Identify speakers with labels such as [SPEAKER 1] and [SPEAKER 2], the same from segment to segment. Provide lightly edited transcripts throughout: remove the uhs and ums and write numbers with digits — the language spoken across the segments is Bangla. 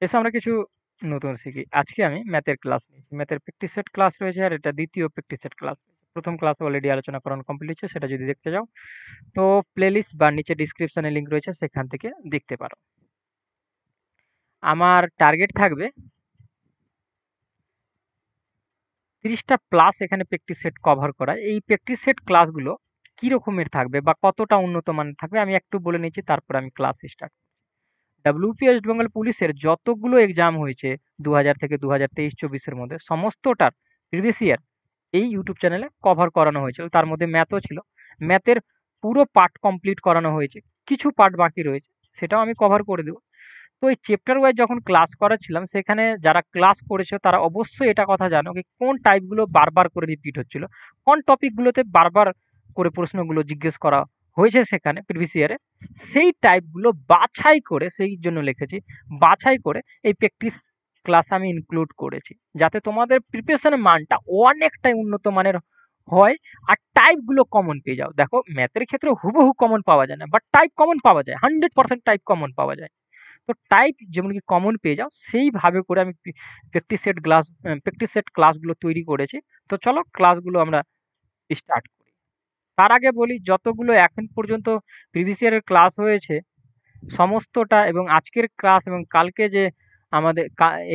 [SPEAKER 1] এসে আমরা কিছু নতুন শিখি। আজকে আমি ম্যাথের ক্লাস নিয়েছি। ম্যাথের প্র্যাকটিস সেট ক্লাস রয়েছে আর এটা দ্বিতীয় প্র্যাকটিস সেট ক্লাস। প্রথম ক্লাস অলরেডি আলোচনা করানো কমপ্লিট হয়েছে, সেটা যদি দেখতে যাও তো প্লেলিস্ট বা নিচে ডিসক্রিপশনে লিংক রয়েছে, সেখান থেকে দেখতে পারো। আমার টার্গেট থাকবে 30টা প্লাস এখানে প্র্যাকটিস সেট কভার করা। এই প্র্যাকটিস সেট ক্লাসগুলো কি রকমের থাকবে বা কতটা উন্নত মানের থাকবে আমি একটু বলে নিচ্ছি, তারপর আমি class start. WP West Bengal পুলিশের যতগুলো এক্সাম হয়েছে 2000 থেকে 2023-24 মধ্যে সমস্তটার প্রিভিয়াস ইয়ার এই ইউটিউব চ্যানেলে কভার করানো হয়েছিল। তার মধ্যে ম্যাথও ছিল। ম্যাথের পুরো পার্ট কমপ্লিট করানো হয়েছে, কিছু পার্ট বাকি রয়েছে, সেটাও আমি কভার করে দেবো। তো এই চ্যাপ্টার ওয়াইজ যখন ক্লাস করাচ্ছিলাম, সেখানে যারা ক্লাস করেছে তারা অবশ্যই এটা কথা জানো কি কোন টাইপগুলো বারবার করে রিপিট হচ্ছিল, কোন টপিকগুলোতে বারবার করে প্রশ্নগুলো জিজ্ঞেস করা হয়েছে সেখানে প্রিভিয়াস ইয়ারে, সেই টাইপগুলো বাছাই করে, সেই জন্য লিখেছি বাছাই করে এই প্র্যাকটিস ক্লাস আমি ইনক্লুড করেছি, যাতে তোমাদের প্রিপারেশনের মানটা অনেকটাই উন্নত মানের হয় আর টাইপগুলো কমন পেয়ে যাও। দেখো ম্যাথের ক্ষেত্রে হুবহু কমন পাওয়া যায় না, বাট টাইপ কমন পাওয়া যায়, 100% টাইপ কমন পাওয়া যায়। তো টাইপ যেমন কি কমন পেয়ে যাও, সেইভাবে করে আমি প্র্যাকটিস সেট ক্লাসগুলো তৈরি করেছি। তো চলো ক্লাসগুলো আমরা স্টার্ট করি। তার আগে বলি, যতগুলো এখন পর্যন্ত প্রিভিয়াস ইয়ারের ক্লাস হয়েছে সমস্তটা, এবং আজকের ক্লাস এবং কালকে যে আমাদের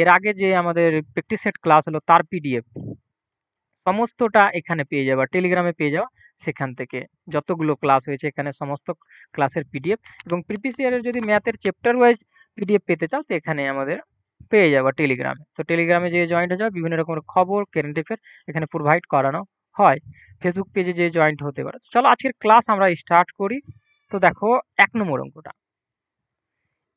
[SPEAKER 1] এর আগে যে আমাদের প্র্যাকটিস সেট ক্লাস হলো তার পিডিএফ সমস্তটা এখানে পেয়ে যাবা, টেলিগ্রামে পেয়ে যাওয়া। সেখান থেকে যতগুলো ক্লাস হয়েছে এখানে সমস্ত ক্লাসের পিডিএফ, এবং প্রিভিয়াস ইয়ারের যদি ম্যাথের চ্যাপ্টার ওয়াইজ পিডিএফ পেতে চাও তো এখানে আমাদের পেয়ে যাবা টেলিগ্রামে। তো টেলিগ্রামে যে জয়েন্ট হয়ে যাবে, বিভিন্ন রকমের খবর কারেন্ট অ্যাফেয়ার এখানে প্রোভাইড করানো হয়। ফেসবুক পেজে যে জয়েন্ট হতে পারে। চলো আজকের ক্লাস আমরা স্টার্ট করি। তো দেখো 1 নম্বর অঙ্কটা,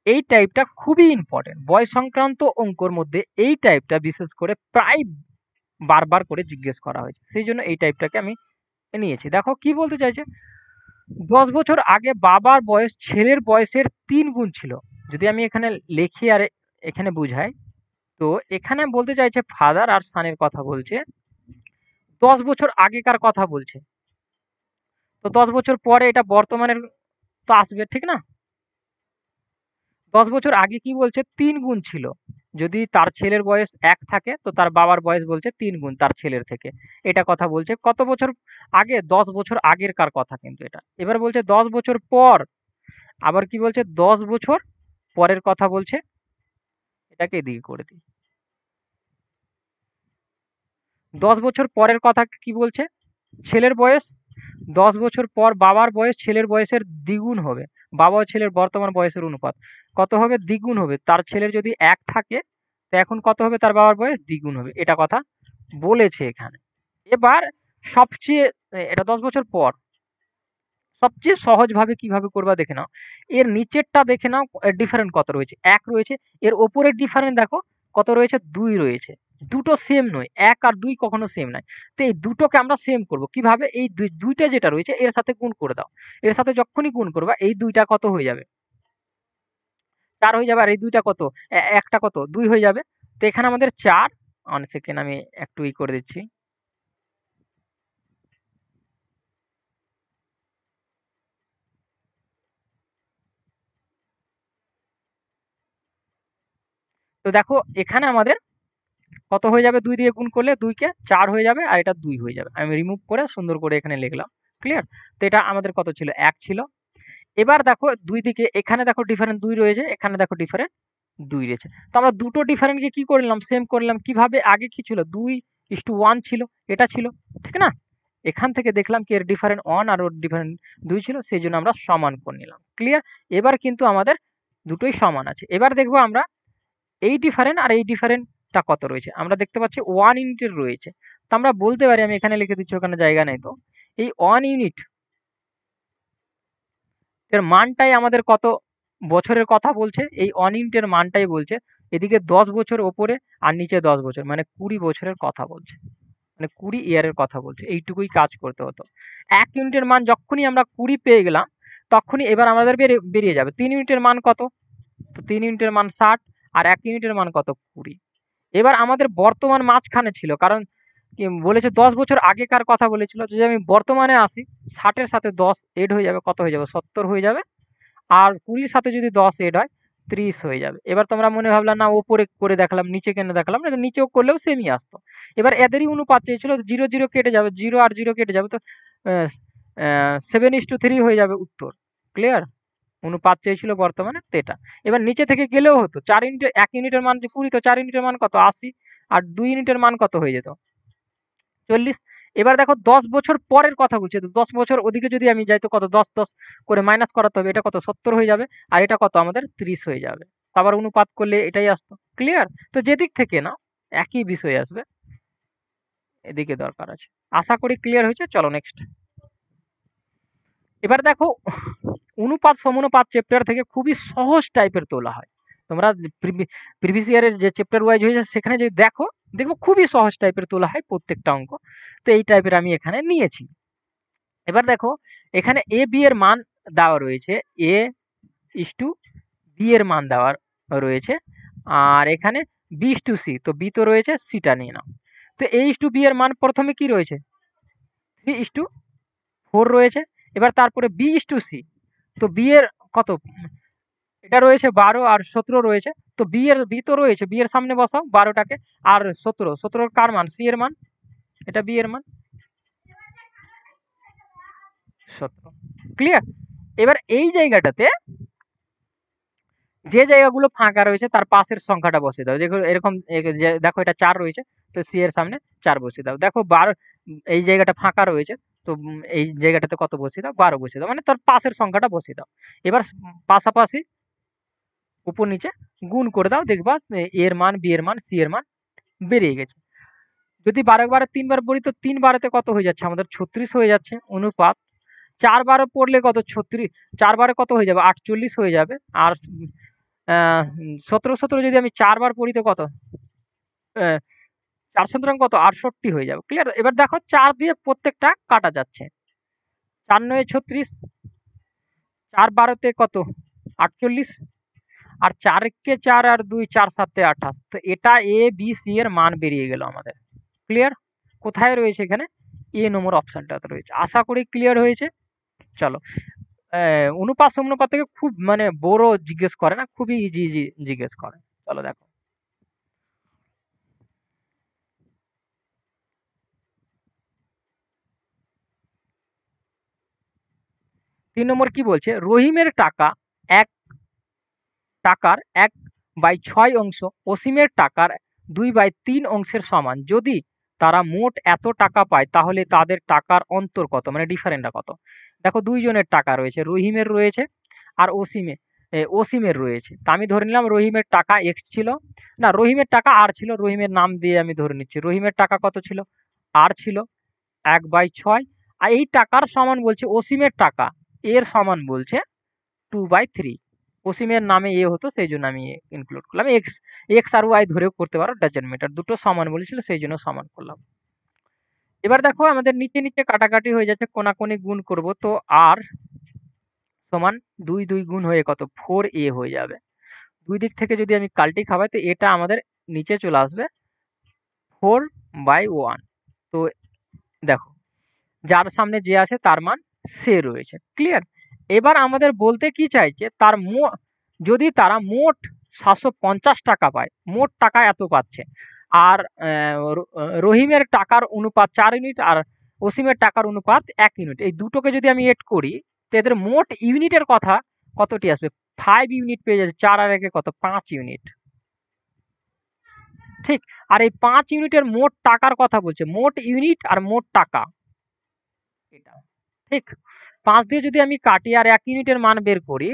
[SPEAKER 1] এই টাইপটা খুবই ইম্পর্টেন্ট। বয় সংক্রান্ত অঙ্কর মধ্যে এই টাইপটা বিশেষ করে প্রায় বারবার করে জিজ্ঞেস করা হয়েছে, সেই জন্য এই টাইপটাকে আমি নিয়েছি। দেখো কি বলতে চাইছে, 10 বছর আগে বাবার বয়স ছেলের বয়সের 3 গুণ ছিল। যদি আমি এখানে লিখি আর এখানে বুঝাই, তো এখানে বলতে চাইছে ফাদার আর সানের কথা বলছে, 10 বছর আগেকার কথা বলছে। তো 10 বছর পরে এটা বর্তমানের তো আসবে, ঠিক না? 10 বছর আগে কি বলছে, 3 গুণ ছিল। যদি তার ছেলের বয়স 1 থাকে তো তার বাবার বয়স বলছে 3 গুণ তার ছেলের থেকে। এটা কথা বলছে কত বছর আগে, 10 বছর আগের কার কথা কিন্তু এটা। এবার বলছে 10 বছর পর, আবার কি বলছে 10 বছর পরের কথা বলছে। এটাকে এদিকে করে দিই। 10 বছর পরের কথা কি বলছে, ছেলের বয়স 10 বছর পর বাবার বয়স ছেলের বয়সের দ্বিগুণ হবে। বাবা ও ছেলের বর্তমান বয়সের অনুপাত কত হবে, দ্বিগুণ হবে। তার ছেলের যদি 1 থাকে তো এখন কত হবে, তার বাবার বয়স দ্বিগুণ হবে। এটা কথা বলেছে এখানে। এবার সবচেয়ে এটা 10 বছর পর, সবচেয়ে সহজভাবে কিভাবে করবা দেখে নাও। এর নিচেরটা দেখে নাও, ডিফারেন্ট কত রয়েছে, 1 রয়েছে। এর ওপরের ডিফারেন্ট দেখো কত রয়েছে, 2 রয়েছে। দুটো সেম নয়, 1 আর 2 কখনো সেম নয়। তো এই দুটোকে আমরা সেম করব কিভাবে, এই দুইটা যেটা রয়েছে এর সাথে গুণ করে দাও। এর সাথে যখনই গুণ করবা এই দুইটা কত হয়ে যাবে, 4 হয়ে যাবে। আর এই দুইটা কত, একটা কত, 2 হয়ে যাবে। তো এখানে আমাদের 4, 1 সেকেন্ড আমি একটু করে দিচ্ছি। তো দেখো এখানে আমাদের কত হয়ে যাবে, 2 দিয়ে গুণ করলে 2 কে 4 হয়ে যাবে, আর এটা 2 হয়ে যাবে। আমি রিমুভ করে সুন্দর করে এখানে লিখলাম। ক্লিয়ার? তো এটা আমাদের কত ছিল, 1 ছিল। এবার দেখো 2 দিকে এখানে দেখো ডিফারেন্ট 2 রয়েছে, এখানে দেখো ডিফারেন্ট 2 রয়েছে। তো আমরা দুটো ডিফারেন্টকে কি করলাম, সেম করলাম কিভাবে, আগে কি ছিল 2:1 ছিল, এটা ছিল, ঠিক না? এখান থেকে দেখলাম কি এর ডিফারেন্ট 1 আর ওর ডিফারেন্ট 2 ছিল, সেই জন্য আমরা সমান করে নিলাম। ক্লিয়ার? এবার কিন্তু আমাদের দুটোই সমান আছে। এবার দেখবো আমরা এই ডিফারেন্ট আর এই ডিফারেন্টটা কত রয়েছে। আমরা দেখতে পাচ্ছি 1 ইউনিটের রয়েছে। তো আমরা বলতে পারি, আমি এখানে লিখে দিচ্ছি, ওখানে জায়গা নেই তো, এই 1 ইউনিট এর মানটাই আমাদের কত বছরের কথা বলছে, এই 1 ইউনিটের মানটাই বলছে। এদিকে 10 বছর ওপরে আর নিচে 10 বছর, মানে 20 বছরের কথা বলছে, মানে 20 ইয়ারের কথা বলছে। এইটুকুই কাজ করতে হতো। 1 ইউনিটের মান যখনই আমরা 20 পেয়ে গেলাম, তখনই এবার আমাদের বেরিয়ে যাবে 3 ইউনিটের মান কত। তো 3 ইউনিটের মান 60, আর 1 ইউনিটের মান কত, 20। এবার আমাদের বর্তমান মাঝখানে ছিল, কারণ কি বলেছে 10 বছর আগেকার কথা বলেছিল। যদি আমি বর্তমানে আসি, 60-এর সাথে 10 এড হয়ে যাবে, কত হয়ে যাবে, 70 হয়ে যাবে। আর 20-র সাথে যদি 10 এড হয় 30 হয়ে যাবে। এবার তোমরা মনে ভাবলা না ওপরে করে দেখালাম নিচে কেন দেখালাম না, নিচেও করলেও সেমই আসতো। এবার এদেরই অনুপাত চেয়েছিল, জিরো জিরো কেটে যাবে, জিরো আর জিরো কেটে যাবে, তো 7:3 হয়ে যাবে উত্তর। ক্লিয়ার? অনুপাত চেয়েছিল বর্তমানে তো এটা। এবার নিচে থেকে গেলেও হতো, 4 ইউনিটের 1 ইউনিটের মান যে 20, তো 4 ইউনিটের মান কত 80, আর 2 ইউনিটের মান কত হয়ে যেত 40। এবার দেখো 10 বছর পরের কথা বলছে, তো 10 বছর ওদিকে যদি আমি যাই তো কত 10 করে মাইনাস করাতে হবে, এটা কত 70 হয়ে যাবে, আর এটা কত আমাদের 30 হয়ে যাবে। তো আবার অনুপাত করলে এটাই আসতো। ক্লিয়ার? তো যেদিক থেকে না একই বিষয় আসবে, এদিকে দরকার আছে। আশা করি ক্লিয়ার হয়েছে। চলো নেক্সট। এবার দেখো অনুপাত সমানুপাত চ্যাপ্টার থেকে খুবই সহজ টাইপের তোলা হয়। তোমরা প্রিভিয়াস ইয়ারের যে চ্যাপ্টার ওয়াইজ হয়েছে সেখানে যদি দেখো, দেখবো খুবই সহজ টাইপের তোলা হয় প্রত্যেকটা অঙ্ক। তো এই টাইপের আমি এখানে নিয়েছি। এবার দেখো এখানে এ বি এর মান দেওয়া রয়েছে, এ ইস টু বি এর মান দেওয়া রয়েছে, আর এখানে বি ইস টু সি, তো বি তো রয়েছে, সিটা নিয়ে নাও। তো এ ইস টু বি এর মান প্রথমে কি রয়েছে 3:4 রয়েছে। এবার তারপরে বি ইস টু সি, তো বি এর কত, এটা রয়েছে 12 আর 17 রয়েছে, তো বি তো রয়েছে, বি এর সামনে বসাও 12টাকে, আর 17 কার মান, সি এর মান, এটা বি এর মান 17। ক্লিয়ার? এবার এই জায়গাটাতে যে জায়গাগুলো ফাঁকা রয়েছে তার পাশের সংখ্যাটা বসিয়ে দাও। দেখো এরকম দেখো এটা 4 রয়েছে, তো সি এর সামনে 4 বসিয়ে দাও। দেখো 12 এই জায়গাটা ফাঁকা রয়েছে, তো এই জায়গাটাতে কত বসিয়ে দাও 12 বসিয়ে দাও, মানে তার পাশের সংখ্যাটা বসিয়ে দাও। এবার পাশাপাশি উপর নিচে গুণ করে দাও, দেখবা এর মান, বি এর মান, সি এর মান বেরিয়ে গেছে। যদি 12 3 বার পড়ি তো 3 বারেতে কত হয়ে যাচ্ছে আমাদের 36 হয়ে যাচ্ছে অনুপাত। 4 বারে পড়লে কত 36, 4 বারে কত হয়ে যাবে 48 হয়ে যাবে। আর 17 যদি আমি 4 বার পড়ি তো কত 4 সুতরাং কত 68 হয়ে যাবে। ক্লিয়ার? এবার দেখো 4 দিয়ে প্রত্যেকটা কাটা যাচ্ছে, 4 9 36, 4 12তে কত 48, আর 4 কে 4 আর 2 4 7 28, তো এটা এ বি সি এর মান বেরিয়ে গেল আমাদের। ক্লিয়ার? কোথায় রয়েছে এখানে এ নম্বর অপশনটাতে রয়েছে। আশা করি ক্লিয়ার হয়েছে। চলো অনুপাত সমানুপাত থেকে খুব মানে বড় জিজ্ঞেস করে না, খুবই ইজি ইজি জিজ্ঞেস করে। চলো দেখো 3 নম্বর কি বলছে, রহিমের টাকার 1/6 অংশ অসীমের টাকার 2/3 অংশের সমান। যদি তারা মোট এত টাকা পায় তাহলে তাদের টাকার অন্তর কত, মানে ডিফারেন্টটা কত। দেখো দুইজনের টাকা রয়েছে, রহিমের রয়েছে আর অসীমের রয়েছে। তা আমি ধরে নিলাম রহিমের টাকা এক্স ছিল, না রহিমের টাকা আর ছিল, রহিমের নাম দিয়ে আমি ধরে নিচ্ছি। রহিমের টাকা কত ছিল, আর ছিল 1/6, আর এই টাকার সমান বলছে অসীমের টাকা, এর সমান বলছে 2/3। অসীমের নামে এ হতো সেই জন্য আমি ইনক্লুড করলাম। এক্স এক্স আর ওয়াই ধরেও করতে পারো, ডাজেন্ট ম্যাটার, দুটো সমান বলেছিল সেই জন্য সমান করলাম। এবার দেখো আমাদের নিচে নিচে কাটাকাটি হয়ে যাচ্ছে, কোনাকুনি গুণ করব, তো আর সমান 2 2 গুণ হয়ে কত 4a হয়ে যাবে। দুই দিক থেকে যদি আমি কাল্টি খাওয়াই তো এটা আমাদের নিচে চলে আসবে 4/1। তো দেখো যার সামনে যে আছে তার মান সে রয়েছে। ক্লিয়ার? এবার আমাদের বলতে কি চাইছে, যদি তারা মোট 750 টাকা পায়, মোট টাকা এত পাচ্ছে, আর রহিমের টাকার অনুপাত 4 ইউনিট আর অসীমের টাকার অনুপাত 1 ইউনিট, এই দুটোকে যদি আমি এড করি তো এদের মোট ইউনিটের কথা কতটি আসবে 5 ইউনিট পেয়ে যাচ্ছে। 4 আর 1 কত 5 ইউনিট। ঠিক? আর এই 5 ইউনিটের মোট টাকার কথা বলছে, মোট ইউনিট আর মোট টাকা এটা। ঠিক? 5 দিয়ে যদি আমি কাটি আর 1 ইউনিটের মান বের করি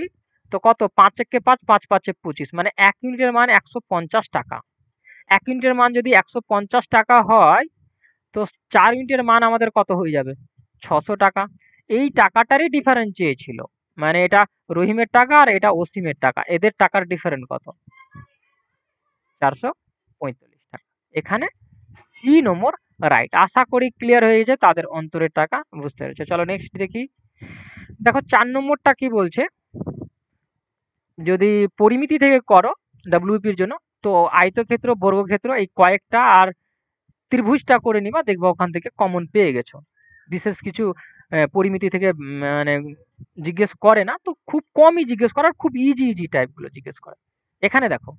[SPEAKER 1] তো কত 5 একে 5, 5 5 এ 25, মানে 1 ইউনিটের মান 150 টাকা। 1 ইউনিটের মান যদি 150 টাকা হয় তো 4 ইউনিটের মান আমাদের কত হয়ে যাবে 600 টাকা। এই টাকাটারই ডিফারেন্স চেয়েছিল, মানে এটা রহিমের টাকা আর এটা অসীমের টাকা, এদের টাকার ডিফারেন্স কত 445 টাকা। এখানে সি নম্বর রাইট। আশা করি ক্লিয়ার হয়ে গেছে, তাদের অন্তরের টাকা বুঝতে পেরেছে। চলো নেক্সট দেখি। দেখো 4 নম্বরটা কি বলছে, যদি পরিমিতি থেকে করো ডব্লিউপির জন্য তো আয়তক্ষেত্র বর্গক্ষেত্র এই কয়েকটা আর ত্রিভুজটা করে নিবা, দেখবা ওখান থেকে কমন পেয়ে গেছো। বিশেষ কিছু পরিমিতি থেকে মানে জিজ্ঞেস করে না, তো খুব কমই জিজ্ঞেস করে, আর খুব ইজি ইজি টাইপগুলো জিজ্ঞেস করে। এখানে দেখো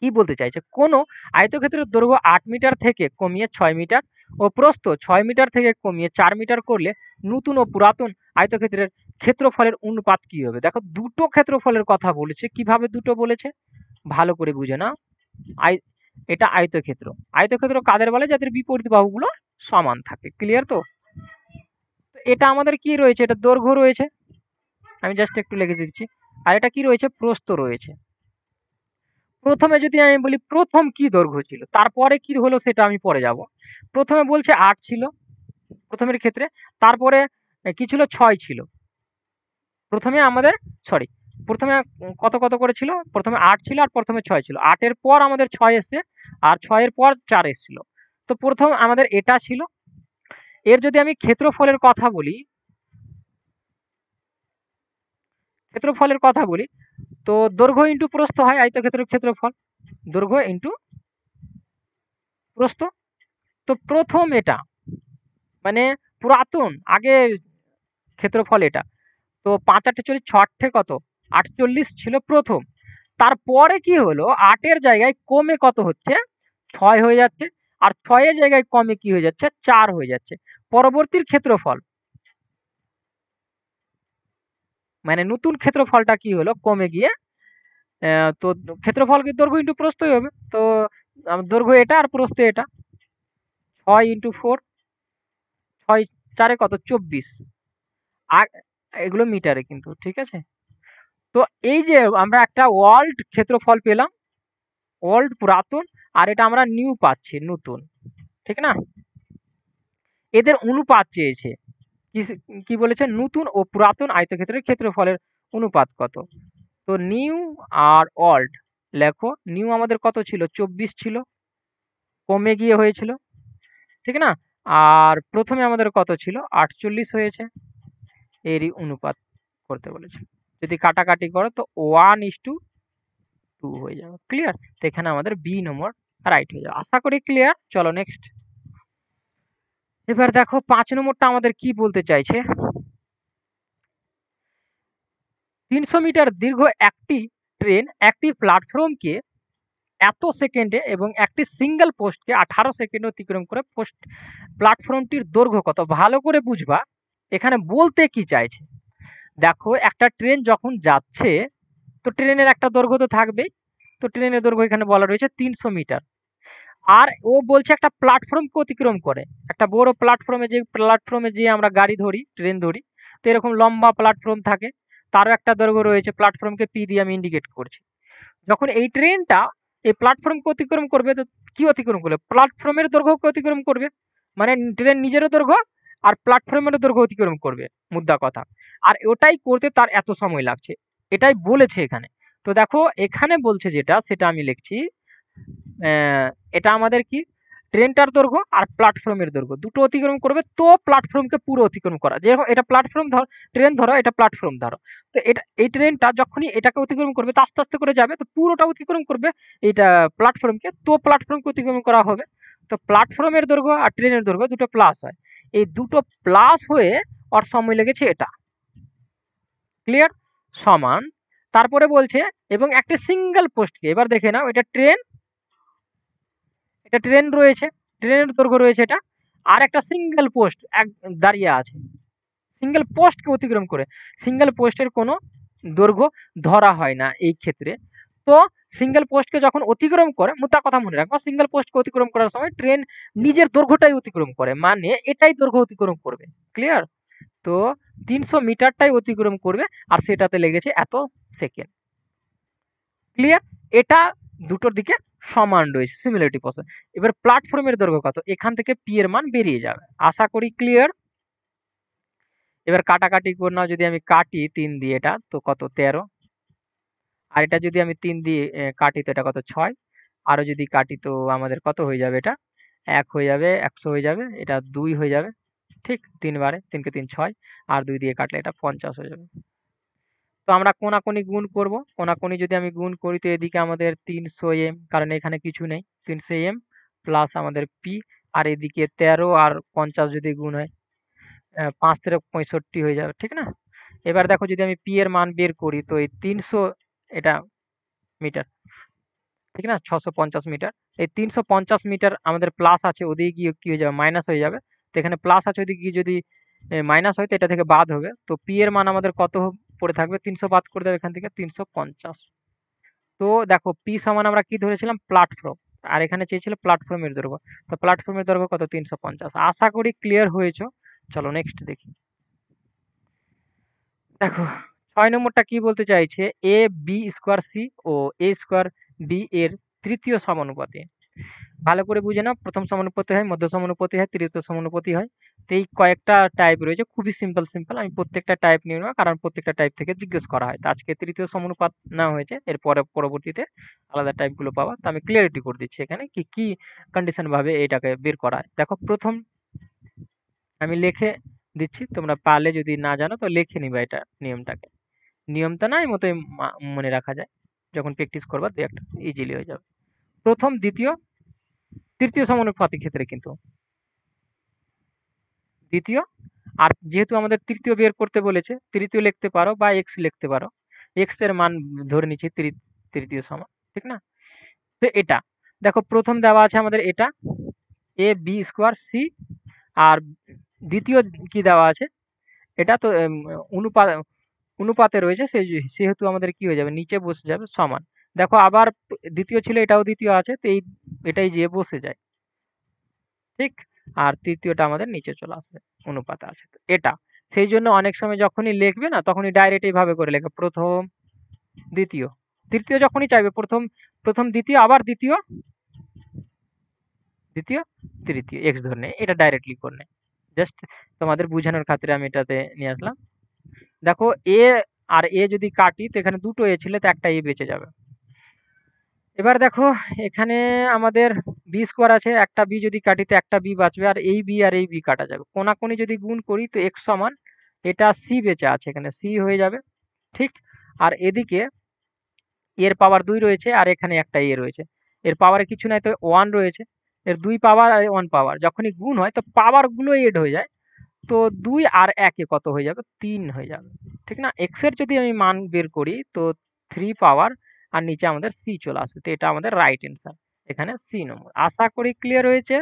[SPEAKER 1] কি বলতে চাইছে, কোনো আয়তক্ষেত্রের দৈর্ঘ্য ৮ মিটার থেকে কমিয়ে ৬ মিটার ও প্রস্থ ৬ মিটার থেকে কমিয়ে ৪ মিটার করলে নতুন ও পুরাতন আয়তক্ষেত্রের ক্ষেত্রফলের অনুপাত কি হবে? দেখো দুটো ক্ষেত্রফলের কথা বলেছে, কিভাবে দুটো বলেছে ভালো করে বুঝে নাও। আয় এটা আয়তক্ষেত্র। আয়তক্ষেত্র কাদের বলে? যাদের বিপরীত বাহুগুলো সমান থাকে। ক্লিয়ার তো? এটা আমাদের কি রয়েছে? এটা দৈর্ঘ্য রয়েছে, আমি জাস্ট একটু লিখে দিচ্ছি। আর এটা কি রয়েছে? প্রস্থ রয়েছে। প্রথমে যদি আমি বলি প্রথম কি দৈর্ঘ্য ছিল, তারপরে কি হলো সেটা আমি পরে যাব। প্রথমে বলছে ৮ ছিল প্রথমের ক্ষেত্রে, তারপরে কি ছিল? ৬ ছিল। প্রথমে আমাদের সরি প্রথমে কত কত করে ছিল? প্রথমে ৮ ছিল আর প্রথমে ৬ ছিল। ৮ এর পর আমাদের ৬ এসছে আর ৬ এর পর ৪ এসছিল। তো প্রথম আমাদের এটা ছিল। এর যদি আমি ক্ষেত্রফলের কথা বলি, তো দৈর্ঘ্য ইন্টু প্রস্থ হয় আয়তক্ষেত্রের ক্ষেত্রফল। দৈর্ঘ্য ইন্টু প্রস্থ। তো প্রথম এটা মানে পুরাতন আগের ক্ষেত্রফল এটা। তো ৫ ৮ ৪০ ৬ ৮ কত? ৪৮ ছিল প্রথম। তারপরে কি হলো? ৮ এর জায়গায় কমে কত হচ্ছে? ৬ হয়ে যাচ্ছে। আর ৬ এর জায়গায় কমে কি হয়ে যাচ্ছে? ৪ হয়ে যাচ্ছে। পরবর্তীর ক্ষেত্রফল মানে নতুন ক্ষেত্রফলটা কি হলো? কমে গিয়ে তো ক্ষেত্রফল কি দৈর্ঘ্য ইন্টু প্রস্থই হবে। তো দৈর্ঘ্য এটা আর প্রস্থ এটা। ৬ ইন্টু ৪, ৬ ৪ কত? ২৪। আর এগুলো মিটারে কিন্তু, ঠিক আছে? তো এই যে আমরা একটা ওয়ার্ল্ড ক্ষেত্রফল পেলাম, ওল্ড পুরাতন, আর এটা আমরা নিউ পাচ্ছি নতুন, ঠিক না? এদের অনুপাত চেয়েছে। কি কি বলেছে? নতুন ও পুরাতন আয়তক্ষেত্রের ক্ষেত্রফলের অনুপাত কত? তো নিউ আর ওল্ড লেখো। নিউ আমাদের কত ছিল? ২৪ ছিল, কমে গিয়ে হয়েছিল, ঠিক না? আর প্রথমে আমাদের কত ছিল? ৪৮ হয়েছে। এরই অনুপাত করতে বলেছে। যদি কাটাকাটি করো তো 1:2 হয়ে যাবে। ক্লিয়ার? তো এখানে আমাদের বি নম্বর রাইট হয়ে যাবে। আশা করি ক্লিয়ার। চলো নেক্সট। এবার দেখো ৫ নম্বরটা আমাদের কি বলতে চাইছে। ৩০০ মিটার দীর্ঘ একটি ট্রেন একটি প্ল্যাটফর্মকে এত সেকেন্ডে এবং একটি সিঙ্গেল পোস্টকে 18 সেকেন্ডে অতিক্রম করে প্ল্যাটফর্মটির দৈর্ঘ্য কত? ভালো করে বুঝবা এখানে বলতে কি চাইছে। দেখো একটা ট্রেন যখন যাচ্ছে, তো ট্রেনের একটা দৈর্ঘ্য তো থাকবেই। তো ট্রেনের দৈর্ঘ্য এখানে বলা রয়েছে ৩০০ মিটার। আর ও বলছে একটা প্ল্যাটফর্মকে অতিক্রম করে। একটা বড় প্ল্যাটফর্মে যে আমরা গাড়ি ধরি, ট্রেন ধরি, তো এরকম লম্বা প্ল্যাটফর্ম থাকে, তারও একটা দৈর্ঘ্য রয়েছে। প্ল্যাটফর্মকে পি দিয়ে আমি ইন্ডিকেট করছি। যখন এই ট্রেনটা এই প্ল্যাটফর্মকে অতিক্রম করবে, তো কি অতিক্রম করবে? প্ল্যাটফর্মের দৈর্ঘ্যকে অতিক্রম করবে। মানে ট্রেন নিজেরও দৈর্ঘ্য আর প্ল্যাটফর্মেরও দৈর্ঘ্য অতিক্রম করবে, মুদ্রা কথা। আর ওটাই করতে তার এত সময় লাগছে, এটাই বলেছে এখানে। তো দেখো এখানে বলছে যেটা, সেটা আমি লিখছি। এটা আমাদের কি? ট্রেনটার দৈর্ঘ্য আর প্ল্যাটফর্মের দৈর্ঘ্য দুটো অতিক্রম করবে, তো প্ল্যাটফর্মকে পুরো অতিক্রম করা। যেরকম এটা প্ল্যাটফর্ম ধর, ট্রেন ধরো, এটা প্ল্যাটফর্ম ধরো। তো এটা এই ট্রেনটা যখনই এটাকে অতিক্রম করবে, তো আস্তে আস্তে করে যাবে, তো পুরোটা অতিক্রম করবে এইটা প্ল্যাটফর্মকে, তো প্ল্যাটফর্মকে অতিক্রম করা হবে। তো প্ল্যাটফর্মের দৈর্ঘ্য আর ট্রেনের দৈর্ঘ্য দুটো প্লাস হয়। এই দুটো প্লাস হয়ে ওর সময় লেগেছে এটা। ক্লিয়ার? সমান। তারপরে বলছে এবং একটা সিঙ্গেল পোস্টকে, এবার দেখে নাও, এটা ট্রেন রয়েছে, ট্রেনের দৈর্ঘ্য রয়েছে এটা। আর একটা সিঙ্গেল পোস্ট দাঁড়িয়ে আছে, সিঙ্গেল পোস্টকে অতিক্রম করে। সিঙ্গেল পোস্টের কোনো দৈর্ঘ্য ধরা হয় না এই ক্ষেত্রে। তো সিঙ্গেল পোস্টকে যখন অতিক্রম করে, মোটা কথা মনে রাখবো, সিঙ্গেল পোস্টকে অতিক্রম করার সময় ট্রেন নিজের দৈর্ঘ্যটাই অতিক্রম করে, মানে এটাই দৈর্ঘ্য অতিক্রম করবে। ক্লিয়ার? তো ৩০০ মিটারটাই অতিক্রম করবে, আর সেটাতে লেগেছে এত সেকেন্ড। ক্লিয়ার? এটা দুটোর দিকে সমান রয়েছে, সিমিলারিটি প্রসেস। এবার প্ল্যাটফর্মের দৈর্ঘ্য কত? এখান থেকে পি এর মান বেরিয়ে যাবে। আশা করি ক্লিয়ার। এবার কাটাকাটি করে নাও, যদি আমি কাটি ৩ দিয়ে এটা, তো কত? ১৩। আর এটা যদি আমি ৩ দিয়ে কাটি, তো এটা কত? ৬। আরো যদি কাটি তো আমাদের কত হয়ে যাবে? এটা ১ হয়ে যাবে, ১০০ হয়ে যাবে, এটা ২ হয়ে যাবে। ঠিক ৩ বারে, ৩ কে ৩ ৬, আর ২ দিয়ে কাটলে এটা ৫০ হয়ে যাবে। তো আমরা কোনাকুনি গুণ করব। কোনাকুনি যদি আমি গুণ করি, তো এদিকে আমাদের ৩০০ এম, কারণ এখানে কিছু নেই, ৩০০ এম প্লাস আমাদের পি, আর এদিকে ১৩ আর ৫০ যদি গুণ হয়, 5 তেরো 65 হয়ে যাবে, ঠিক না? এবার দেখো যদি আমি পি এর মান বের করি তো এই 300 এটা মিটার, ঠিক না? 650 মিটার। এই 350 মিটার আমাদের প্লাস আছে, ওদিকে গিয়ে কি হয়ে যাবে? মাইনাস হয়ে যাবে। তো এখানে প্লাস আছে, ওদিকে গিয়ে যদি মাইনাস হয় তো এটা থেকে বাদ হবে। তো পি এর মান আমাদের কত পড়ে থাকবে? 300 বাদ করে দেবো এখান থেকে, 350। তো দেখো পি সমান আমরা কি ধরেছিলাম? প্ল্যাটফর্ম। আর এখানে চেয়েছিল প্ল্যাটফর্মের দৈর্ঘ্য। তো প্ল্যাটফর্মের দৈর্ঘ্য কত? 350। আশা করি ক্লিয়ার হয়েছো। চলো নেক্সট দেখি। দেখো ৬ নম্বরটা কি বলতে চাইছে? A B square C O A square B এর তৃতীয় সমানুপাতে। ভালো করে বুঝে নাও, প্রথম সমানুপাতি হয়, মধ্য সমানুপাতি হয়, তৃতীয় সমানুপাতি হয়। তো এই কয়েকটা টাইপ রয়েছে, খুবই সিম্পল সিম্পল। আমি প্রত্যেকটা টাইপ নিয়ে নেবো, কারণ প্রত্যেকটা টাইপ থেকে জিজ্ঞেস করা হয়। তো আজকে তৃতীয় সমানুপাত নেওয়া হয়েছে, এরপরে পরবর্তীতে আলাদা টাইপগুলো পাওয়া। তো আমি ক্লিয়ারিটি করে দিচ্ছি এখানে কি কি কন্ডিশন ভাবে এটাকে বের করা হয়। দেখো প্রথম আমি লিখে দিচ্ছি, তোমরা পারলে যদি না জানো তো লিখে নিবা এটা নিয়মটাকে। নিয়মটা না এই মতোই মনে রাখা যায়, যখন প্র্যাকটিস করবা দু একটা ইজিলি হয়ে যাবে। প্রথম, দ্বিতীয়, তৃতীয় সমানুপাতির ক্ষেত্রে কিন্তু দ্বিতীয়, আর যেহেতু আমাদের তৃতীয় বের করতে বলেছে, তৃতীয় লিখতে পারো বা এক্স লিখতে পারো। এক্স এর মান ধরে নিচ্ছি তৃতীয় সমান, ঠিক না? তো এটা দেখো প্রথম দেওয়া আছে আমাদের এটা এ বি স্কোয়ার সি, আর দ্বিতীয় কি দেওয়া আছে? এটা তো অনুপাত অনুপাতে রয়েছে, সেহেতু আমাদের কি হয়ে যাবে? নিচে বসে যাবে সমান। দেখো আবার দ্বিতীয় ছিল, এটাও দ্বিতীয় আছে, তো এটাই যেয়ে বসে যায়, ঠিক? আর তৃতীয়টা আমাদের নিচে চলে আসবে, অনুপাতে আছে। তো এটা সেই জন্য অনেক সময় যখনই লিখবে না তখনই ডাইরেক্ট এইভাবে করে লেখো, প্রথম দ্বিতীয়। তৃতীয় যখনই চাইবে প্রথম, প্রথম দ্বিতীয়, আবার দ্বিতীয়, দ্বিতীয়, তৃতীয়, এক্স ধরে নেয়, এটা ডাইরেক্টলি করে নেয়। জাস্ট তোমাদের বোঝানোর খাতিরে আমি এটাতে নিয়ে আসলাম। দেখো এ আর এ যদি কাটি তো এখানে দুটো এ ছিল, তো একটা এ বেঁচে যাবে। এবার দেখো এখানে আমাদের বি স্কোয়ার আছে, একটা বি যদি কাটি তো একটা বি বাঁচবে, আর এই বি আর এই বি কাটা যাবে। কোনাকুনি যদি গুণ করি তো এক্স সমান, এটা সি বেঁচে আছে, এখানে সি হয়ে যাবে, ঠিক? আর এদিকে এর পাওয়ার 2 রয়েছে, আর এখানে একটা এ রয়েছে। এর পাওয়ারে কিছু নাই, তো 1 রয়েছে। এর 2 পাওয়ার আর 1 পাওয়ার যখনই গুণ হয় তো পাওয়ার গুলো এড হয়ে যায়। তো 2 আর 1 এ কত হয়ে যাবে? 3 হয়ে যাবে, ঠিক না? x এর যদি আমি মান বের করি তো 3 পাওয়ার, আর নিচে আমাদের c চলে আসবে। তো এটা আমাদের রাইট অ্যান্সার, এখানে c নম্বর। আশা করি ক্লিয়ার হয়েছে।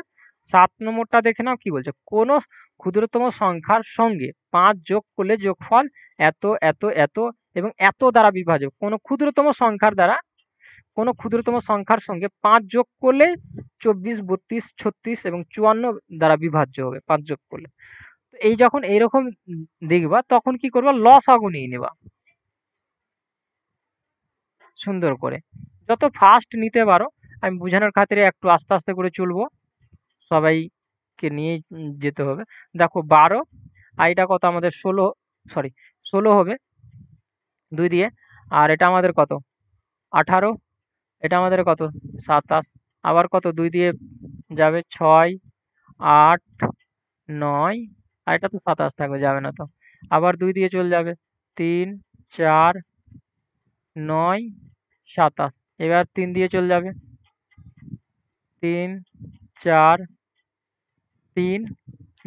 [SPEAKER 1] 7 নম্বরটা দেখে নাও কি বলছে? কোন ক্ষুদ্রতম সংখ্যার সঙ্গে 5 যোগ করলে যোগফল এত এত এত এবং এত দ্বারা বিভাজ্য। কোন ক্ষুদ্রতম সংখ্যার সঙ্গে 5 যোগ করলে 24, 32, 36 এবং 54 দ্বারা বিভাজ্য হবে 5 যোগ করলে। এই যখন এইরকম দেখবা তখন কি করবা? লসাগু নিয়ে নেবা সুন্দর করে। যত ফাস্ট নিতে পারো, আমি বোঝানোর খাতিরে একটু আস্তে আস্তে করে চলবো, সবাইকে নিয়ে যেতে হবে। দেখো 12 আর এটা কত আমাদের? 16, সরি 16 হবে 2 দিয়ে। আর এটা আমাদের কত? 18, এটা আমাদের কত? 27, আবার কত 2 দিয়ে যাবে? 6, 8, 9, আর এটা তো 27 থাকবে, যাবে না তো। আবার 2 দিয়ে চলে যাবে 3, 4, 9, 27, এবার 3 দিয়ে চলে যাবে 3, 4, 3,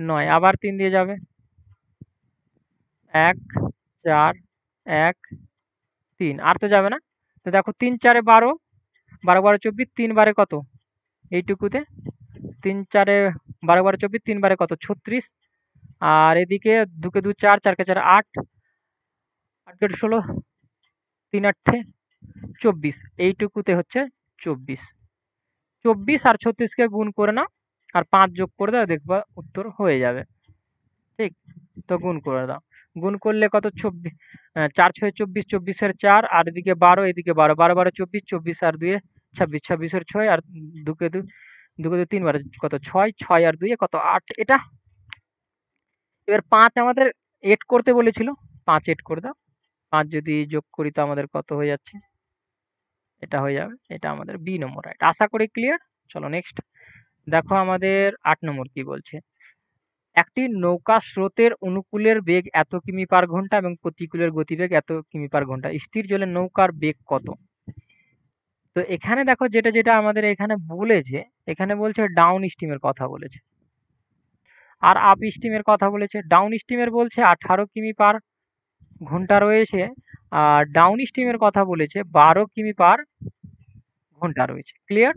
[SPEAKER 1] 9, আবার 3 দিয়ে যাবে 1, 4, 1, 3, আর তো যাবে না। তো দেখো 3 4 এ 12, 12 12 24, 3 বারে কত? এইটুকুতে 3 4 এ 12 12 24, 3 বারে কত? 36, আর এদিকে 2 কে 2 4, 4 কে 4 8, 8 কে 16, 3 8 24, এইটুকুতে হচ্ছে 24। 24 আর 36 কে গুণ করে নাও, আর 5 যোগ করে দাও, দেখবা উত্তর হয়ে যাবে, ঠিক? তো গুণ করে দাও। গুণ করলে কত? 24, 4 6 24, 24 এর 4, আর এদিকে 12, এদিকে 12, 12 12 24, 24 আর 2 এ 26, 26 এর 6, আর 2 কে 2, 2 কে 2 3 বারে কত? 6, 6 আর 2 এ কত? 8, এটা। এবার 5 আমাদের এড করতে বলেছিল, 5 এড করে দাও। 5 যদি যোগ করি তো আমাদের কত হয়ে যাচ্ছে? এটা হয়ে যাবে, এটা আমাদের বি নম্বর রাইট। আশা করি ক্লিয়ার। চলো নেক্সট দেখো আমাদের 8 নম্বর কি বলছে? একটি নৌকা স্রোতের অনুকূলের বেগ এত কিমি পার ঘন্টা এবং প্রতিকূলের গতিবেগ এত কিমি পার ঘন্টা। স্থির জলে নৌকার বেগ কত? তো এখানে দেখো যেটা যেটা আমাদের এখানে বলেছে, এখানে বলছে ডাউন স্ট্রিমের কথা বলেছে। আর আপ স্ট্রিমের কথা বলেছে। ডাউন স্ট্রিমের বলছে 18 কিমি পার ঘন্টা রয়েছে, আর ডাউন স্ট্রিমের কথা বলেছে 12 কিমি পার ঘন্টা রয়েছে। ক্লিয়ার?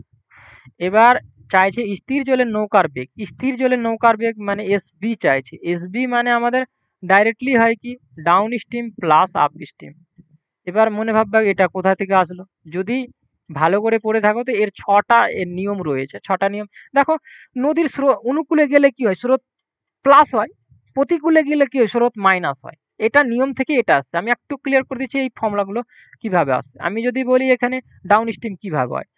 [SPEAKER 1] এবার চাইছে স্থির জলের নৌকার বেগ। স্থির জলের নৌকার বেগ মানে এসবি চাইছে। এসবি মানে আমাদের ডাইরেক্টলি হয় কি down stream plus up stream. এবার মনে ভাববা এটা কোথা থেকে আসলো। যদি ভালো করে পড়ে থাকো তো এর 6টা এর নিয়ম রয়েছে। 6টা নিয়ম দেখো। নদীর অনুকূলে গেলে কি হয়, স্রোত প্লাস হয়, প্রতিকূলে গেলে কি হয়, স্রোত মাইনাস হয়। এটা নিয়ম থেকে এটা আসছে। আমি একটু ক্লিয়ার করে দিচ্ছি এই ফর্মুলাগুলো কিভাবে আসছে। আমি যদি বলি এখানে ডাউন স্ট্রিম কিভাবে হয়,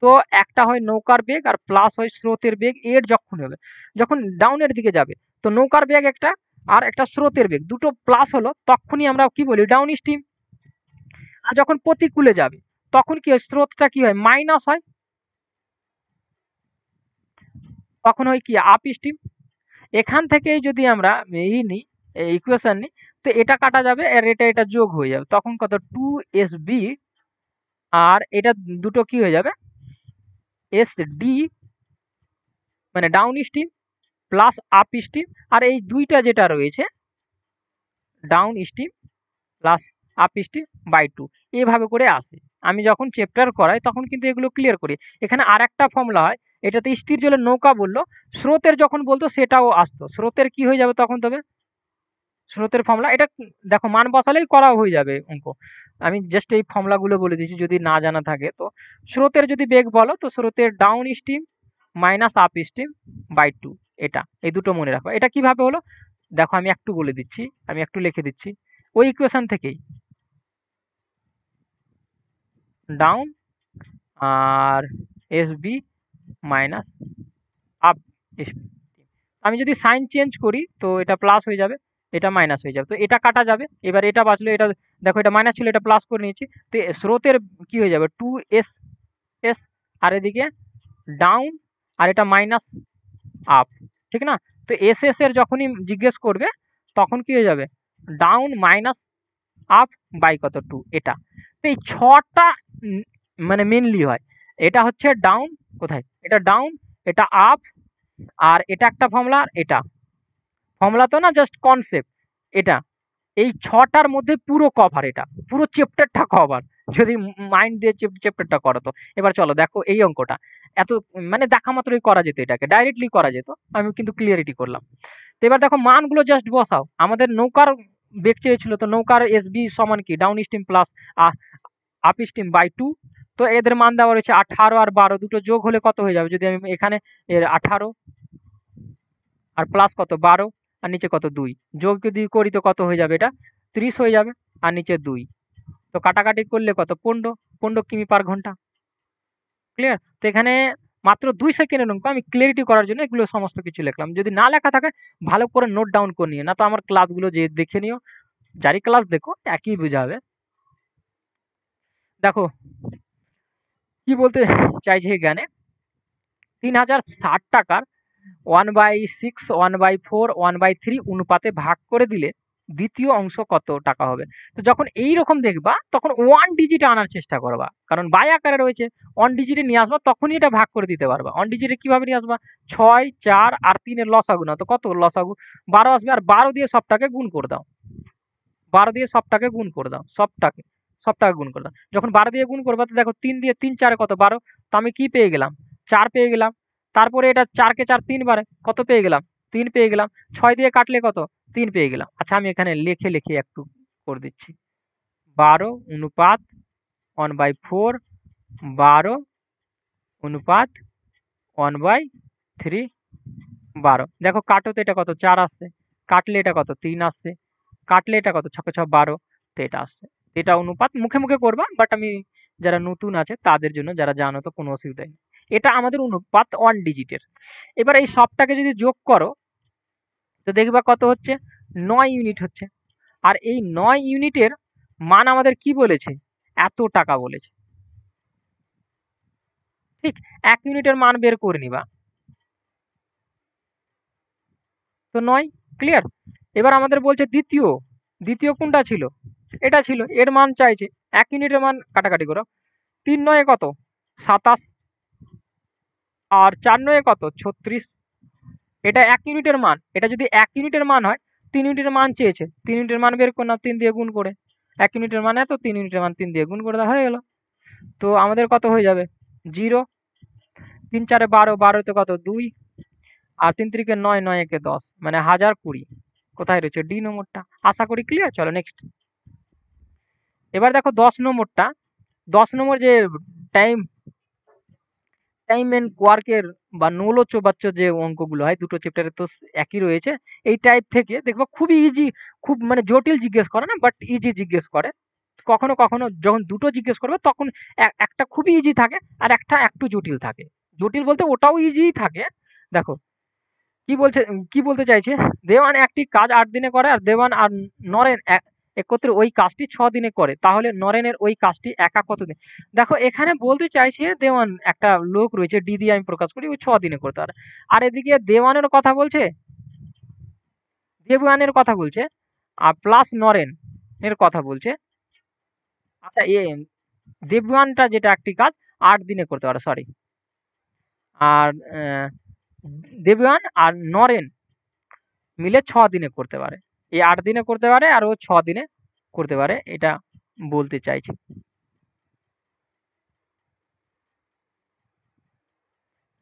[SPEAKER 1] তো একটা হয় নৌকার বেগ আর প্লাস হয় স্রোতের বেগ। এর যখন হবে, যখন ডাউনের দিকে যাবে তো নৌকার বেগ একটা আর একটা স্রোতের বেগ দুটো প্লাস হলো, তখনই আমরা কি বলি ডাউন স্ট্রিম। আর যখন প্রতিকূলে যাবে তখন কি হয়, স্রোতটা কি হয় মাইনাস হয়, তখন হয় কি আপ স্ট্রিম। এখান থেকেই যদি আমরা নিই ইকুয়েশন নিই, তো এটা কাটা যাবে আর এটা যোগ হয়ে যাবে, তখন কত 2SB, আর এটা দুটো কি হয়ে যাবে SD, মানে down stream plus up stream. আর এই দুইটা যেটা রয়েছে down stream plus up stream by 2, এভাবে করে আসে। আমি যখন চ্যাপ্টার করাই তখন কিন্তু এগুলো ক্লিয়ার করি। এখানে আর একটা ফর্মুলা হয়, এটাতে স্থির জলের নৌকা বললো, স্রোতের যখন বলতো সেটাও আসতো। স্রোতের কি হয়ে যাবে তখন, তবে স্রোতের ফর্মুলা এটা দেখো মান বসালেই করা হয়ে যাবে অঙ্ক। আমি জাস্ট এই ফর্মুলাগুলো বলে দিচ্ছি যদি না জানা থাকে। তো স্রোতের যদি বেগ বলো তো স্রোতের down stream minus up stream by 2, এটা এই দুটো মনে রাখো। এটা কিভাবে হলো দেখো, আমি একটু বলে দিচ্ছি, আমি একটু লিখে দিচ্ছি ওই ইকুয়েশন থেকেই। ডাউন আর এসবি মাইনাস আপ স্ট্রিম। আমি যদি সাইন চেঞ্জ করি তো এটা প্লাস হয়ে যাবে, এটা মাইনাস হয়ে যাবে, তো এটা কাটা যাবে। এবার এটা বাঁচলো, এটা দেখো এটা মাইনাস ছিল এটা প্লাস করে নিয়েছি, তো স্রোতের কি হয়ে যাবে 2S, আর এদিকে ডাউন আর এটা মাইনাস আপ, ঠিক না? তো SS এর যখনই জিজ্ঞেস করবে তখন কি হয়ে যাবে ডাউন মাইনাস আপ বাই কত 2, এটা। তো এই 6টা মানে মেনলি হয়। এটা হচ্ছে ডাউন, কোথায় এটা ডাউন, এটা আপ, আর এটা একটা ফর্মুলা, আর এটা ফর্মুলা তো না, জাস্ট কনসেপ্ট এটা। এই 6টার মধ্যে পুরো কভার, এটা পুরো চ্যাপ্টারটা কভার যদি মাইন্ড দিয়ে চ্যাপ্টারটা করো তো। এবার চলো দেখো এই অঙ্কটা এত মানে দেখা মাত্রই করা যেত, এটাকে ডাইরেক্টলি করা যেত, আমি কিন্তু ক্লিয়ারিটি করলাম। তো এবার দেখো মানগুলো জাস্ট বসাও। আমাদের নৌকার বেগ চেয়েছিল, তো নৌকার এসবি সমান কি down stream plus up stream by 2। তো এদের মান দেওয়া রয়েছে 18 আর 12, দুটো যোগ হলে কত হয়ে যাবে, যদি আমি এখানে এর 18 আর প্লাস কত 12 আর নিচে কত 2 যোগ যদি করি তো কত হয়ে যাবে, এটা 30 হয়ে যাবে, আর নিচে 2, তো কাটাকাটি করলে কত 15 কিমি পার ঘন্টা। ক্লিয়ার? তো এখানে মাত্র 2 সেকেন্ডের অঙ্ক, আমি ক্লিয়ারিটি করার জন্য এগুলো সমস্ত কিছু লিখলাম। যদি না লেখা থাকে ভালো করে নোট ডাউন করে নিও, না তো আমার ক্লাসগুলো যে দেখে নিও, যারই ক্লাস দেখো একই বোঝাবে। দেখো কি বলতে চাইছে এখানে, 3060 টাকার 1/6, 1/4, 1/3 অনুপাতে ভাগ করে দিলে দ্বিতীয় অংশ কত টাকা হবে। তো যখন এই রকম দেখবা তখন 1 ডিজিটে আনার চেষ্টা করবা, কারণ বাই আকারে রয়েছে। 1 ডিজিটে নিয়ে আসবা, তখনই এটা ভাগ করে দিতে পারবা। 1 ডিজিটে কিভাবে নিয়ে আসবা, 6, 4 আর 3 এর লসাগু নাও, তো কত লসাগু 12 আসবে, আর 12 দিয়ে সবটাকে গুণ করে দাও। 12 দিয়ে সবটাকে গুণ করে দাও, সবটাকে গুণ করে দাও। যখন 12 দিয়ে গুণ করবা তো দেখো 3 দিয়ে 3 4 কত 12, তো আমি কি পেয়ে গেলাম 4 পেয়ে গেলাম। তারপরে এটা 4 কে 4 3 বারে কত পেয়ে গেলাম 3 পেয়ে গেলাম। 6 দিয়ে কাটলে কত 3 পেয়ে গেলাম। আচ্ছা আমি এখানে লিখে একটু করে দিচ্ছি, 12 অনুপাত 1/4, 12 অনুপাত 1/3, 12। দেখো কাটো তো এটা কত 4 আসছে, কাটলে এটা কত 3 আসছে, কাটলে এটা কত 6 কে 6 12, তো এটা আসছে। এটা অনুপাত মুখে মুখে করবা, বাট আমি যারা নতুন আছে তাদের জন্য, যারা জানো তো কোনো অসুবিধা নেই। এটা আমাদের অনুপাত 1 ডিজিটের। এবার এই সবটাকে যদি যোগ করো তো দেখবা কত হচ্ছে 9 ইউনিট হচ্ছে। আর এই 9 ইউনিটের মান আমাদের কি বলেছে, এত টাকা বলেছে। ঠিক, 1 ইউনিটের মান বের করে নিবা, তো 9। ক্লিয়ার? এবার আমাদের বলছে দ্বিতীয়, দ্বিতীয় কোনটা ছিল, এটা ছিল, এর মান চাইছে। 1 ইউনিটের মান কাটাকাটি করো, 3 9 কত 27, আর 4 9 কত 36, এটা 1 ইউনিটের মান। এটা যদি 1 ইউনিটের মান হয়, 3 ইউনিটের মান চেয়েছে। 3 ইউনিটের মান বের করে নাও 3 দিয়ে গুণ করে। 1 ইউনিটের মান এত, 3 ইউনিটের মান 3 দিয়ে গুণ করে দেওয়া হয়ে গেল। তো আমাদের কত হয়ে যাবে? 0, 3 4 এ 12, 12 তে কত? 2, আর 3 3 কে 9, 9 একে 10, মানে 1020। কোথায় রয়েছে? ডি নম্বরটা। আশা করি ক্লিয়ার। চলো নেক্সট। এবার দেখো 10 নম্বরটা। 10 নম্বর যে টাইম টাইম এন্ড ওয়ার্কের বা নৌলো চৌবাচ্চার যে অঙ্কগুলো হয় দুটো চ্যাপ্টারে তো একই রয়েছে। এই টাইপ থেকে দেখবো খুবই ইজি, খুব মানে জটিল জিজ্ঞেস করে না, বাট ইজি জিজ্ঞেস করে। কখনো কখনো যখন দুটো জিজ্ঞেস করবে তখন একটা খুবই ইজি থাকে আর একটা একটু জটিল থাকে। জটিল বলতে ওটাও ইজিই থাকে। দেখো কি বলছে, কি বলতে চাইছে? দেওয়ান একটি কাজ 8 দিনে করে আর দেওয়ান আর নরেন একত্রে ওই কাজটি 6 দিনে করে, তাহলে নরেনের ওই কাজটি একা কত দিন? দেখো এখানে বলতে চাইছে দেওয়ান একটা লোক রয়েছে, ডি দিয়ে আমি প্রকাশ করি, ওই 6 দিনে করতে পারে। আর এদিকে দেওয়ানের কথা বলছে, দেবয়ানের কথা বলছে, আর প্লাস নরেন এর কথা বলছে। আচ্ছা দেবয়ানটা যেটা একটি কাজ 8 দিনে করতে পারে, সরি। আর দেবয়ান আর নরেন মিলে 6 দিনে করতে পারে। এই 8 দিনে করতে পারে আর ও 6 দিনে করতে পারে, এটা বলতে চাইছি।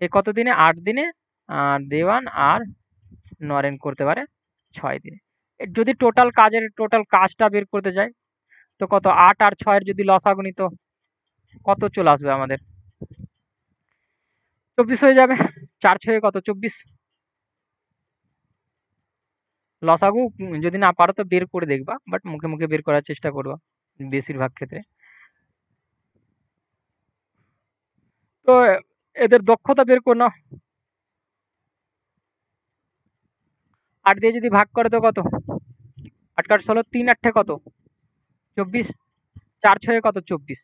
[SPEAKER 1] এ কত দিনে? 8 দিনে। আর দেওয়ান আর নরেন করতে পারে 6 দিনে। যদি টোটাল কাজটা বের করতে যাই তো কত? 8 আর 6 এর যদি লসাগু নিই তো কত চলে আসবে আমাদের? 24 হয়ে যাবে। 4 6 কত? 24। লসাগু যদি না পারো তো বের করে দেখবা, বাট মুখে মুখে বের করার চেষ্টা করবা বেশিরভাগ ক্ষেত্রে। তো এদের দক্ষতা বের করে নাও। 8 দিয়ে যদি ভাগ করে তো কত? 8 কাঠ 16, 3 8 কত? 24, 4 6 কত? 24।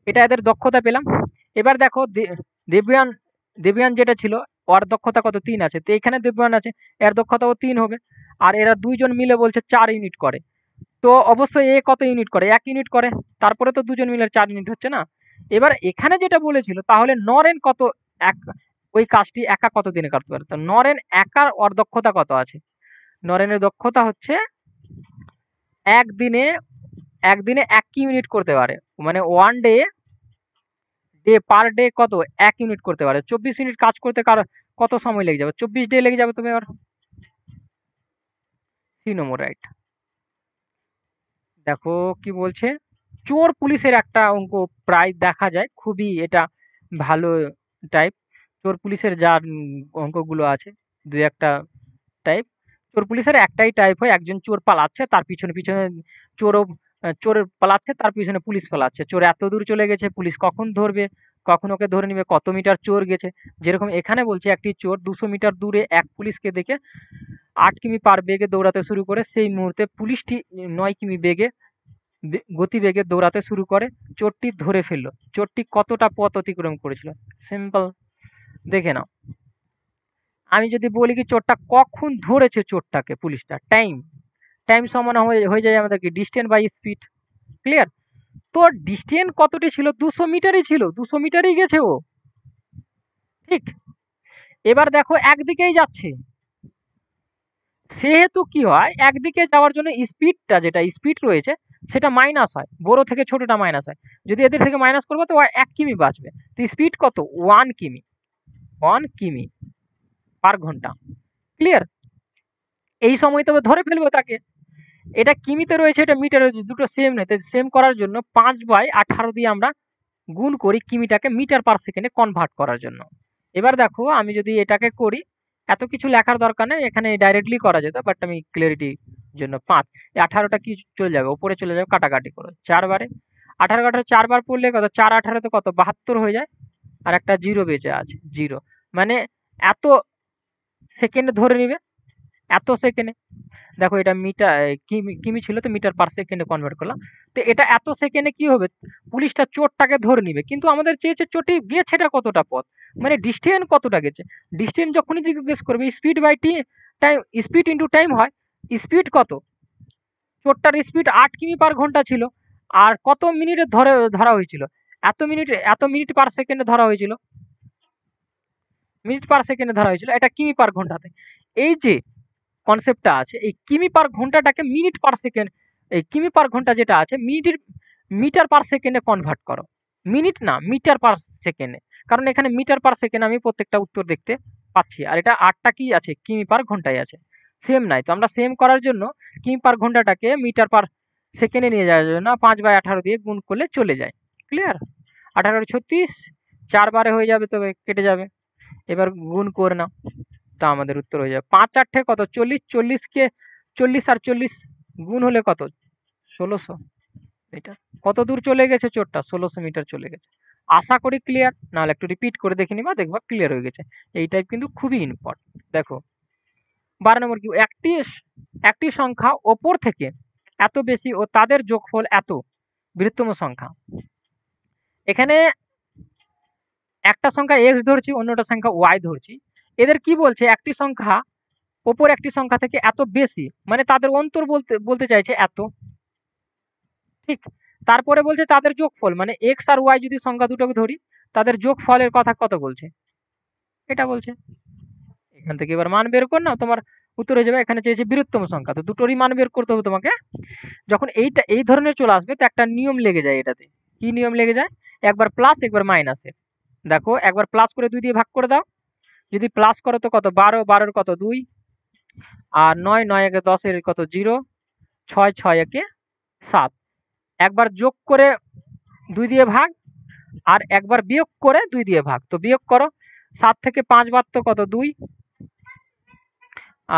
[SPEAKER 1] এটা এদের দক্ষতা পেলাম। এবার দেখো দেবয়ান, দেবয়ান যেটা ছিল ওর দক্ষতা কত? 3 আছে। তো এখানে দেবয়ান আছে, এর দক্ষতাও 3 হবে। আর এরা দুইজন মিলে বলছে 4 ইউনিট করে। তো অবশ্যই এ কত ইউনিট করে? 1 ইউনিট করে। তারপরে তো দুজন মিলে 4 ইউনিট হচ্ছে না? এবার এখানে যেটা বলেছিল তাহলে নরেন কত এক ওই কাজটি একা কত দিনে করতে পারে? তো নরেন একার ওর দক্ষতা কত আছে? নরেনের দক্ষতা হচ্ছে একদিনে একদিনে 1 ইউনিট করতে পারে। মানে ওয়ান ডে পার ডে কত? 1 ইউনিট করতে পারে। 24 ইউনিট কাজ করতে কার কত সময় লেগে যাবে? 24 ডে লেগে যাবে। তুমি এবার সি নম্বর রাইট। দেখো কি বলছে? চোর পুলিশের একটা অঙ্ক প্রায় দেখা যায়, খুবই এটা ভালো টাইপ। চোর পুলিশের যা অঙ্কগুলো আছে দুই একটা টাইপ। চোর পুলিশের একটাই টাইপ হয়, একজন চোর পালাচ্ছে, তার পিছনে পিছনে চোরও চোর পালাচ্ছে, তার পিছনে পুলিশ পালাচ্ছে। চোর এত দূর চলে গেছে, পুলিশ কখন ধরবে, কখন ওকে ধরে নিবে, কত মিটার চোর গেছে। যেরকম এখানে বলছে একটি চোর 200 মিটার দূরে এক পুলিশকে দেখে 8 কিমি পার বেগে দৌড়াতে শুরু করে। সেই মুহূর্তে পুলিশটি 9 কিমি বেগে গতিবেগে দৌড়াতে শুরু করে। চোরটি ধরে ফেললো। চোরটি কতটা পথ অতিক্রম করেছিল? সিম্পল, দেখে নাও। আমি যদি বলি কি চোরটা কখন ধরেছে চোরটাকে, পুলিশটা, টাইম টাইম সমান হয়ে যায় আমাদের কি ডিস্টেন্স বাই স্পিড। ক্লিয়ার? তো ডিস্টেন্স কতটি ছিল? 200 মিটারই ছিল, 200 মিটারই গেছে ও। ঠিক। এবার দেখো একদিকেই যাচ্ছে, সেহেতু কি হয়, একদিকে যাওয়ার জন্য স্পিডটা যেটা স্পিড রয়েছে সেটা মাইনাস হয়, বড় থেকে ছোটটা মাইনাস হয়। যদি এদের থেকে মাইনাস করবো তো 1 কিমি বাঁচবে। তো স্পিড কত? 1 কিমি, 1 কিমি পার ঘন্টা। ক্লিয়ার? এই সময় তবে ধরে ফেলবো তাকে। এটা কিমিতে রয়েছে, এটা মিটারে রয়েছে, দুটো সেম নয়। তাই সেম করার জন্য 5/18 দিয়ে আমরা গুণ করি কিমিটাকে মিটার পার সেকেন্ডে কনভার্ট করার জন্য। এবার দেখো আমি যদি এটাকে করি, এত কিছু লেখার দরকার নেই, এখানে ডাইরেক্টলি করা যেত, বাট আমি ক্লিয়ারিটির জন্য 5, 18টা কি চলে যাবে উপরে, চলে যাবে, কাটাকাটি করো 4 বারে। 18 কাটার 4 বার পড়লে কত? 4 18 তো কত? 72 হয়ে যায়। আর একটা জিরো বেঁচে আছে, জিরো। মানে এত সেকেন্ডে ধরে নিবে, এত সেকেন্ডে। দেখো এটা মিটার, কিমি কিমি ছিল তো মিটার পার সেকেন্ডে কনভার্ট করলাম। তো এটা এত সেকেন্ডে কি হবে? পুলিশটা চোরটাকে ধরে নিবে, কিন্তু আমাদের চেয়েছে চোরটি গেছেটা কতটা পথ, মানে ডিস্টেন্স কতটা গেছে। ডিস্টেন্স যখনই জিজ্ঞেস করবে speed by time, speed into time হয়। স্পিড কত? চোরটার স্পিড 8 কিমি পার ঘন্টা ছিল। আর কত মিনিটে ধরা হয়েছিল? এত মিনিট পার সেকেন্ডে ধরা হয়েছিল। মিনিট পার সেকেন্ডে ধরা হয়েছিল, এটা কিমি পার ঘন্টাতে। এই যে কনসেপ্টটা আছে, এই কিমি পার ঘন্টাটাকে মিনিট পার সেকেন্ড, এই কিমি পার ঘন্টা যেটা আছে মিনিটের মিটার পার সেকেন্ডে কনভার্ট করো। মিনিট না, মিটার পার সেকেন্ডে। কারণ এখানে মিটার পার সেকেন্ড আমি প্রত্যেকটা উত্তর দেখতে পাচ্ছি, আর এটা আটটা কি আছে, কিমি পার ঘন্টায় আছে। সেম নাই তো, আমরা সেম করার জন্য কিমি পার ঘন্টাটাকে মিটার পার সেকেন্ডে নিয়ে যাওয়ার জন্য 5/18 দিয়ে গুণ করলে চলে যায়। ক্লিয়ার? 18×36, 4 বারে হয়ে যাবে, তবে কেটে যাবে। এবার গুণ করে নাও, তা আমাদের উত্তর হয়ে যাবে 5×8 কত, 40। 40কে 40 আর 40 গুণ হলে কত, 1600 মিটার। কত দূর চলে গেছে চোরটা, 1600 মিটার চলে গেছে। আশা করি ক্লিয়ার, নাহলে একটু রিপিট করে দেখে নিবা, দেখবা ক্লিয়ার হয়ে গেছে। এই টাইপ কিন্তু খুবই ইম্পর্টেন্ট। দেখো 12 নম্বর কি, একটি একটি সংখ্যা ওপর থেকে এত বেশি ও তাদের যোগফল এত বৃহত্তম সংখ্যা। এখানে একটা সংখ্যা এক্স ধরছি, অন্যটা সংখ্যা ওয়াই ধরছি। এদের কি বলছে, একটি সংখ্যা ওপর একটি সংখ্যা থেকে এত বেশি, মানে তাদের অন্তর বলতে বলতে চাইছে এত। ঠিক, তারপরে বলছে তাদের যোগফল, মানে এক্স আর ওয়াই যদি সংখ্যা দুটোকে ধরি, তাদের যোগফলের কথা কত বলছে, এটা বলছে। এখান থেকে এবার মান বের কর না, তোমার উত্তর হয়ে যাবে। এখানে চেয়েছে বৃহত্তম সংখ্যা, তো দুটোরই মান বের করতে হবে তোমাকে। যখন এইটা এই ধরনের চলে আসবে, তো একটা নিয়ম লেগে যায় এটাতে। কি নিয়ম লেগে যায়, একবার প্লাস একবার মাইনাসে। দেখো একবার প্লাস করে 2 দিয়ে ভাগ করে দাও, যদি প্লাস করো তো কত, 12, 12 কত 2, আর 9, 9 একে 10 এর কত 0, 6, 6 একে 7। একবার যোগ করে 2 দিয়ে ভাগ, আর একবার বিয়োগ করে 2 দিয়ে ভাগ। তো বিয়োগ করো, 7 থেকে 5 বাদ তো কত 2,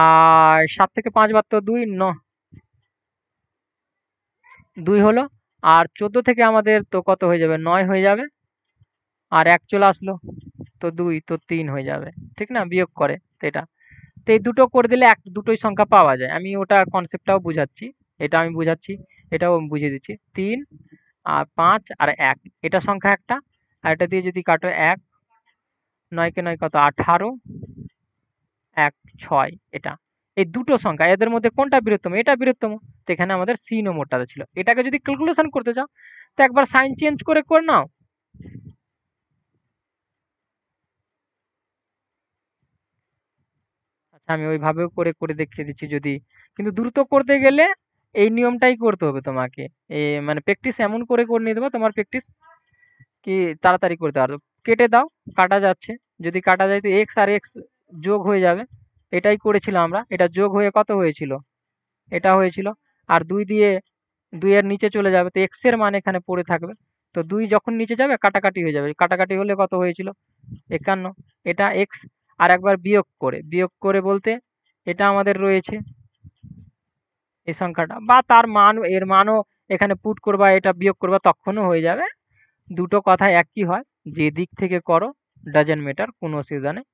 [SPEAKER 1] আর 7 থেকে 5 বাদ তো 2, 2 হলো। আর 14 থেকে আমাদের তো কত হয়ে যাবে, 9 হয়ে যাবে। আর 1 চলে আসলো, তো 2, তো 3 হয়ে যাবে। ঠিক না, বিয়োগ করে তো এটা। তো এই দুটো করে দিলে দুটোই সংখ্যা পাওয়া যায়। আমি ওটা কনসেপ্টটাও বুঝাচ্ছি, এটা আমি বুঝাচ্ছি, এটাও আমি বুঝিয়ে দিচ্ছি। 3 আর 5 আর 1, এটা সংখ্যা একটা। আর এটা দিয়ে যদি কাটো 1, 9 কে 9 কত 18, 1, 6, এটা। এই দুটো সংখ্যা, এদের মধ্যে কোনটা বৃহত্তম, এটা বৃহত্তম। তো এখানে আমাদের সি নম্বরটাতে ছিল। এটাকে যদি ক্যালকুলেশন করতে চাও, তো একবার সাইন চেঞ্জ করে নাও। আচ্ছা, আমি ওইভাবেও করে করে দেখিয়ে দিচ্ছি যদি, কিন্তু দ্রুত করতে গেলে এই নিয়মটাই করতে হবে তোমাকে। মানে প্র্যাকটিস এমন করে নিয়ে দেবো, তোমার প্র্যাকটিস কি তাড়াতাড়ি করতে পারবে। কেটে দাও, কাটা যাচ্ছে। যদি কাটা যায় তো এক্স আর এক্স যোগ হয়ে যাবে। এটাই করেছিলাম আমরা, এটা যোগ হয়ে কত হয়েছিল, এটা হয়েছিল। আর 2 দিয়ে 2 এর নিচে চলে যাবে, তো এক্স এর মান এখানে পড়ে থাকবে। তো 2 যখন নিচে যাবে কাটাকাটি হয়ে যাবে, কাটাকাটি হলে কত হয়েছিল 51, এটা এক্স। আর একবার বিয়োগ করে বলতে এটা আমাদের রয়েছে এই সংখ্যাটা, বা তার মান, এর মানও এখানে পুট করবা, এটা বিয়োগ করবা, তখনও হয়ে যাবে। দুটো কথা একই হয়, যে দিক থেকে করো ডাজেন্ট ম্যাটার, কোনো অসুবিধা নেই।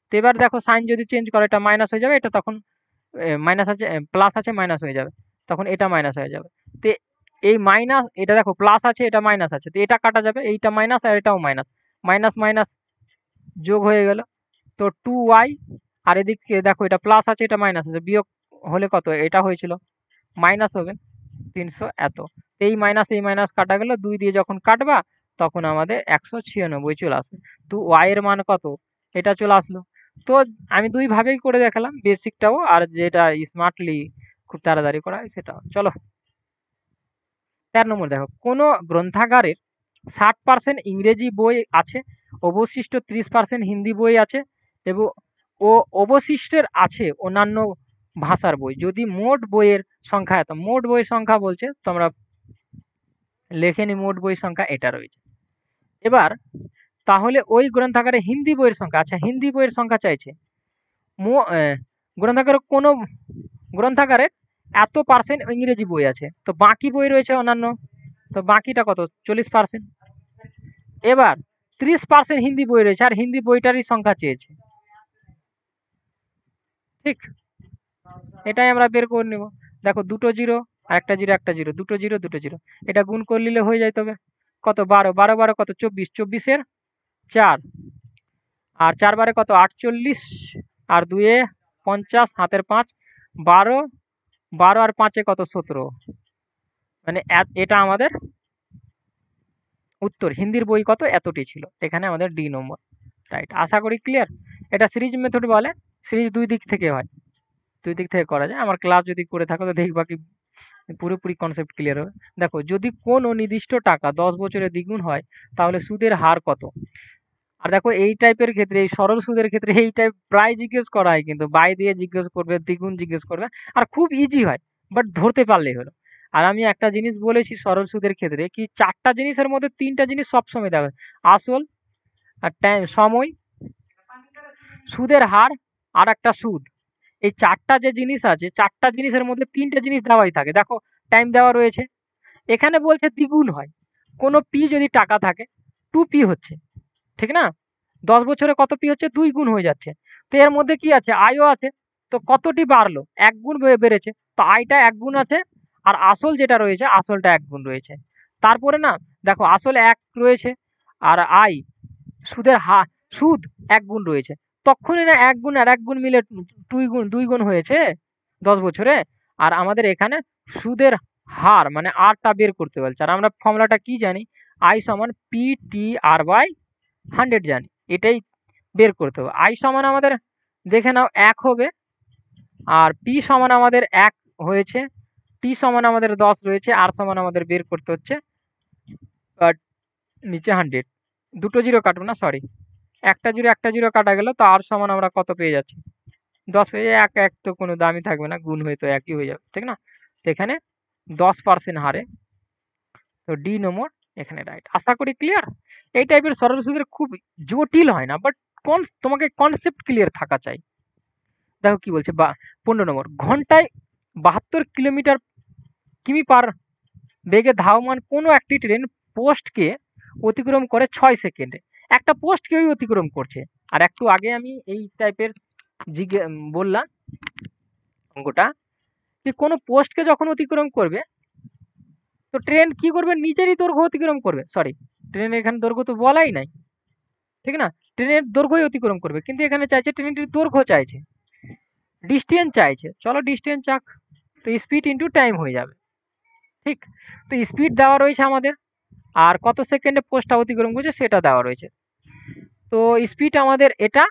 [SPEAKER 1] তো এবার দেখো সাইন যদি চেঞ্জ করো, এটা মাইনাস হয়ে যাবে, এটা তখন মাইনাস আছে, প্লাস আছে, মাইনাস হয়ে যাবে, তখন এটা মাইনাস হয়ে যাবে। তো এই মাইনাস, এটা দেখো প্লাস আছে, এটা মাইনাস আছে, তো এটা কাটা যাবে, এইটা মাইনাস আর এটাও মাইনাস, মাইনাস মাইনাস যোগ হয়ে গেল, তো 2y। আর এদিকে দেখো এটা প্লাস আছে, এটা মাইনাস আছে, বিয়োগ হলে কত, এটা হয়েছিল মাইনাস হবে 300 এত। এই মাইনাস কাটা গেল, 2 দিয়ে যখন কাটবা তখন আমাদের 196 চলে আসবে। তো y এর মান কত, এটা চলে আসলো। তো আমি দুই ভাবেই করে দেখালাম, বেসিকটাও আর যেটা স্মার্টলি খুব তাড়াতাড়ি করা হয় সেটাও। চলো 13 নম্বর দেখো, কোন গ্রন্থাগারের 60% ইংরেজি বই আছে, অবশিষ্ট 30% হিন্দি বই আছে, এবং অবশিষ্টের আছে অন্যান্য ভাষার বই। যদি মোট বইয়ের সংখ্যা এত, মোট বইয়ের সংখ্যা বলছে, তোমরা লেখে নি, মোট বইয়ের সংখ্যা এটা রয়েছে। এবার তাহলে ওই গ্রন্থাগারে হিন্দি বইয়ের সংখ্যা, আচ্ছা হিন্দি বইয়ের সংখ্যা চাইছে, গ্রন্থাগারে কোনো গ্রন্থাগারে এত পার্সেন্ট ইংরেজি বই আছে, তো বাকি বই রয়েছে অন্যান্য, তো বাকিটা কত 40%। এবার 30% হিন্দি বই রয়েছে, আর হিন্দি বইটারই সংখ্যা চেয়েছে। ঠিক, এটাই আমরা বের করে নেব। দেখো দুটো জিরো আর একটা জিরো, একটা জিরো, দুটো জিরো দুটো জিরো, এটা গুণ করে নিলে হয়ে যায়। তবে কত, 12, 12 12 কত 24, 24-এর 4, আর 4 বারে কত 48, আর 2 এ 50, হাতের 5, 12, 12 আর 5 এ কত 17। মানে এটা আমাদের উত্তর। হিন্দির বই কত, এতটি ছিল। এখানে আমাদের ডি নম্বর রাইট। আশা করি ক্লিয়ার। এটা সিরিজ মেথড বলে। সিরিজ দুই দিক থেকে হয়, দুই দিক থেকে করা যায়। আমার ক্লাস যদি করে থাকো তো দেখবা কি পুরোপুরি কনসেপ্ট ক্লিয়ার হবে। দেখো, যদি কোনো নির্দিষ্ট টাকা 10 বছরে দ্বিগুণ হয় তাহলে সুদের হার কত? আর দেখো এই টাইপের ক্ষেত্রে, এই সরল সুদের ক্ষেত্রে এই টাইপ প্রায় জিজ্ঞেস করা হয়, কিন্তু বাই দিয়ে জিজ্ঞেস করবে, দ্বিগুণ জিজ্ঞেস করবে। আর খুব ইজি হয়, বাট ধরতে পারলেই হলো। আর আমি একটা জিনিস বলেছি সরল সুদের ক্ষেত্রে, কি চারটা জিনিসের মধ্যে তিনটা জিনিস সবসময় দেখো: আসল, আর সময়, সুদের হার, আর একটা সুদ। এই চারটা যে জিনিস আছে, চারটা জিনিসের মধ্যে তিনটা জিনিস দেওয়াই থাকে। দেখো, টাইম দেওয়া রয়েছে, এখানে বলছে দ্বিগুণ হয়। কোনো পি যদি টাকা থাকে, 2p হচ্ছে, ঠিক না? 10 বছরে কত পি হচ্ছে? 2 গুণ হয়ে যাচ্ছে। তো এর মধ্যে কি আছে? আয়ও আছে। তো কতটি বাড়লো? 1 গুণ বেড়েছে। তো আয়টা 1 গুণ আছে, আর আসল যেটা রয়েছে, আসলটা 1 গুণ রয়েছে। তারপরে না, দেখো আসল 1 রয়েছে, আর আয়, সুদের সুদ 1 গুণ রয়েছে। তখনই না 1 গুণ আর 1 গুণ মিলে 2 গুণ হয়েছে 10 বছরে। আর আমাদের এখানে সুদের হার মানে আরটা বের করতে বলছে। আর আমরা ফর্মুলাটা কি জানি? আই সমান পি টি আর বাই 100 জানি। এটাই বের করতে হবে। আই সমান আমাদের দেখে নাও 1 হবে, আর পি সমান আমাদের 1 হয়েছে, টি সমান আমাদের 10 রয়েছে, আর সমান আমাদের বের করতে হচ্ছে নিচে 100। দুটো জিরো কাটবো না, সরি, একটা জিরো কাটা গেল, তো আর সমান আমরা কত পেয়ে যাচ্ছি? 10 পেয়ে যাই। 1 1 তো কোনো দামই থাকবে না, গুণ হয়ে তো একই হয়ে যাবে, ঠিক না? তো এখানে 10% হারে, তো ডি নম্বর এখানে রাইট। আশা করি ক্লিয়ার। এই টাইপের সরল সুদের খুব জটিল হয় না, বাট তোমাকে কনসেপ্ট ক্লিয়ার থাকা চাই। দেখো কি বলছে, বা 15 নম্বর, ঘন্টায় 72 কিমি পার বেগে ধাবমান কোনো একটি ট্রেন পোস্টকে অতিক্রম করে 6 সেকেন্ডে। একটা পোস্টকেই অতিক্রম করছে। আর একটু আগে আমি এই টাইপের বললাম অঙ্কটা, যে কোনো পোস্টকে যখন অতিক্রম করবে, তো ট্রেন কি করবে? নিজেরই দৈর্ঘ্য অতিক্রম করবে। সরি, ট্রেনের এখানে দৈর্ঘ্য তো বলাই নাই, ঠিক না? ট্রেনের দৈর্ঘ্যই অতিক্রম করবে, কিন্তু এখানে চাইছে ট্রেনটির দৈর্ঘ্য চাইছে, ডিস্টেন্স চাইছে। চলো ডিস্টেন্স চাক, তো স্পিড ইন্টু টাইম হয়ে যাবে, ঠিক? তো স্পিড দেওয়া রয়েছে আমাদের, আর কত সেকেন্ডে পোস্টটা অতিক্রম করছে সেটা দেওয়া রয়েছে। তো স্পিড আমাদের এটা,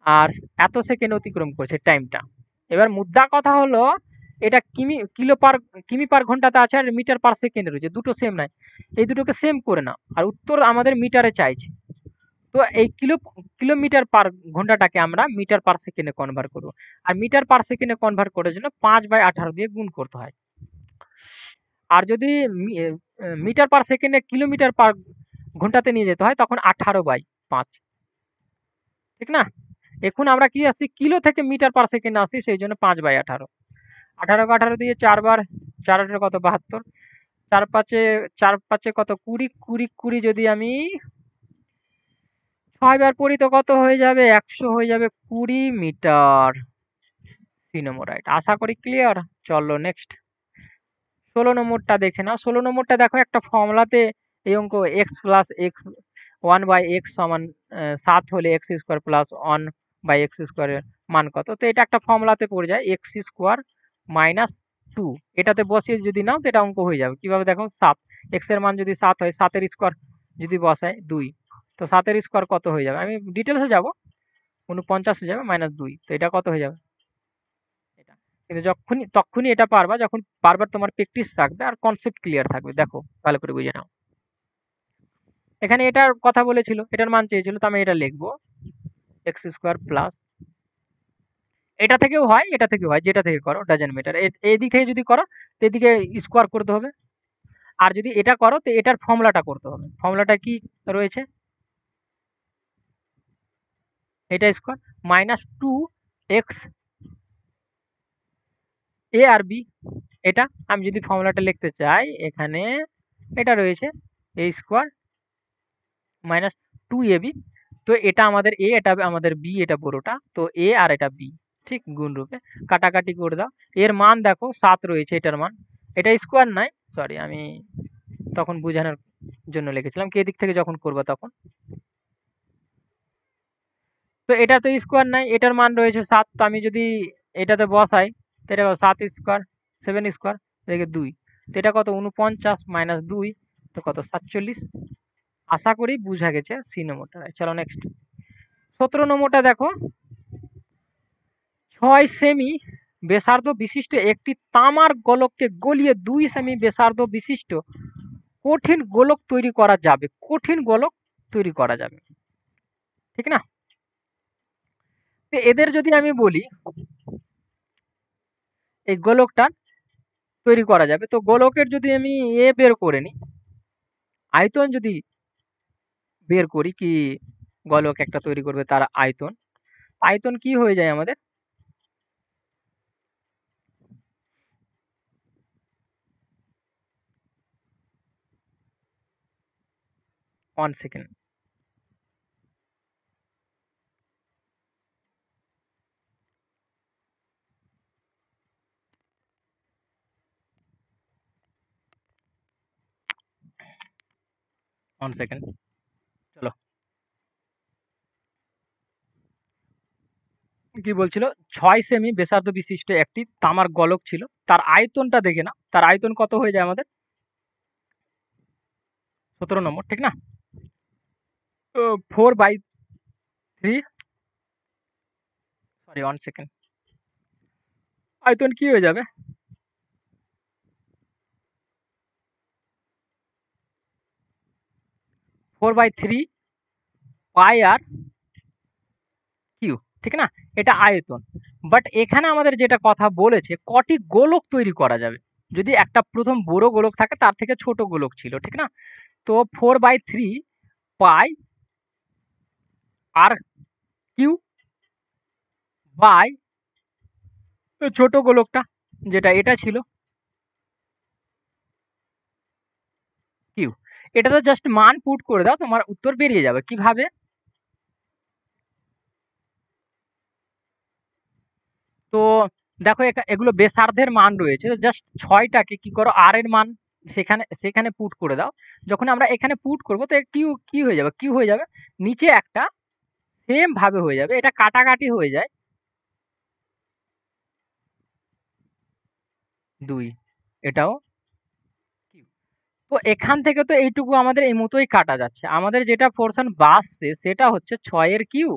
[SPEAKER 1] আর এত সেকেন্ড অতিক্রম করছে টাইমটা। এবার মুদ্রা কথা হলো, এটা কিমি পার ঘন্টাতে আছে, আর মিটার পার সেকেন্ডে রয়েছে, দুটো সেম নাই। এই দুটোকে সেম করে নাও, আর উত্তর আমাদের মিটারে চাইছে। তো এই কিলোমিটার পার ঘন্টাটাকে আমরা মিটার পার সেকেন্ডে কনভার্ট করবো। আর মিটার পার সেকেন্ডে কনভার্ট করার জন্য 5/18 দিয়ে গুণ করতে হয়। আর যদি মিটার পার সেকেন্ডে কিলোমিটার পার ঘন্টাতে নিয়ে যেতে হয়, তখন 18/5, ঠিক না? এখন আমরা কি আসি, কিলো থেকে মিটার পার সেকেন্ড আসি, সেই জন্য 5/18। 18 দিয়ে 4 বার, 4 কত? 72। 4 5 কত? 20, 20 20 যদি আমি 6 বার পড়ি তো কত হয়ে যাবে? 100 হয়ে যাবে, 20 মিটার। 3 নম্বর রাইট। আশা করি ক্লিয়ার। চলো নেক্সট, 16 নম্বরটা দেখে নাও। 16 নম্বরটা দেখো, একটা ফর্মুলাতে এই অঙ্ক, এক্স প্লাস এক্স 1/x সমান 7 হলে এক্স স্কোয়ার প্লাস 1/x স্কোয়ারের মান কত? তো এটা একটা ফর্মুলাতে পড়ে যায়, এক্স স্কোয়ার মাইনাস 2। এটাতে বসিয়ে যদি নাও তো এটা অঙ্ক হয়ে যাবে। কিভাবে দেখো, 7, এক্স এর মান যদি 7 হয়, 7 এর স্কোয়ার যদি বসায় 2, তো 7 এর স্কোয়ার কত হয়ে যাবে? আমি ডিটেলসে যাব, 49 হয়ে যাবে মাইনাস 2, তো এটা কত হয়ে যাবে? এটা। কিন্তু তখনই এটা পারবা যখন বারবার তোমার প্র্যাকটিস থাকবে আর কনসেপ্ট ক্লিয়ার থাকবে। দেখো ভালো করে বুঝে নাও। এখানে এটার কথা বলেছিল, এটার মান চেয়েছিল, তো আমি এটা লিখবো এক্স স্কোয়ার প্লাস, এটা থেকেও হয়, এটা থেকেও হয়, যেটা থেকে করো ডাজেন্ট ম্যাটার। এদিক থেকে যদি করো তো এদিকে স্কোয়ার করতে হবে, আর যদি এটা করো তো এটার ফর্মুলাটা করতে হবে। ফর্মুলাটা কি রয়েছে? এটা স্কোয়ার মাইনাস 2x এ আর বি। এটা আমি যদি ফর্মুলাটা লিখতে চাই, এখানে এটা রয়েছে এ স্কোয়ার মাইনাস 2ab। তো এটা আমাদের এ, এটা আমাদের বি, এটা বড়টা, তো এ আর এটা বি, ঠিক গুণ রূপে কাটাকাটি করে দাও। এর মান দেখো 7 রয়েছে, এটার মান, এটা স্কোয়ার নাই, সরি আমি তখন বোঝানোর জন্য লিখেছিলাম, কি এদিক থেকে যখন করবো তখন। তো এটা তো স্কোয়ার নাই, এটার মান রয়েছে 7, তো আমি যদি এটাতে বসাই, তো এটা 7 স্কোয়ার, 7 স্কোয়ার, এদিকে 2, তো এটা কত? 49 মাইনাস 2, তো কত? 47। আশা করি বুঝা গেছে সি নম্বরটা। চলো নেক্সট, 17 নম্বরটা দেখো, 6 সেমি ব্যাসার্ধ বিশিষ্ট একটি তামার গোলককে গলিয়ে 2 সেমি ব্যাসার্ধ বিশিষ্ট কঠিন গোলক তৈরি করা যাবে। কঠিন গোলক তৈরি করা যাবে, ঠিক না? তো এদের যদি আমি বলি এই গোলকটা তৈরি করা যাবে, তো গোলকের যদি আমি বের করে নিই, আয়তন যদি বের করি, কি গোলক একটা তৈরি করবে তার আয়তন, আয়তন কি হয়ে যায় আমাদের, 1 সেকেন্ড, চলো কি বলছিল, 6 সেমি ব্যাসার্ধ বিশিষ্ট একটি তামার গোলক ছিল, তার আয়তনটা দেখে না, তার আয়তন কত হয়ে যায় আমাদের, 17 নম্বর, ঠিক না? 4/3, সরি 1 সেকেন্ড, আয়তন কি হয়ে যাবে, 4/3 পাই আর কিউ, ঠিক না? এটা আয়তন। বাট এখানে আমাদের যেটা কথা বলেছে কটি গোলক তৈরি করা যাবে, যদি একটা প্রথম বড় গোলক থাকে তার থেকে ছোট গোলক ছিল, ঠিক না? তো 4/3 পাই আর কিউ বাই ছোট গোলকটা যেটা এটা ছিল কিউ, এটা তো জাস্ট মান পুট করে দাও, তোমার উত্তর বেরিয়ে যাবে। কিভাবে, তো দেখো এগুলো ব্যাসার্ধের মান রয়েছে, জাস্ট 6টাকে কি করো আর এর মান সেখানে সেখানে পুট করে দাও। যখন আমরা এখানে পুট করব তো কিউ কি হয়ে যাবে, কিউ হয়ে যাবে, নিচে একটা সেম ভাবে হয়ে যাবে, এটা কাটাকাটি হয়ে যায় 2, এটাও কিউ। তো এখান থেকে তো এইটুকু আমাদের এই মতোই কাটা যাচ্ছে, আমাদের যেটা পোর্শন বাসছে সেটা হচ্ছে 6 এর কিউ,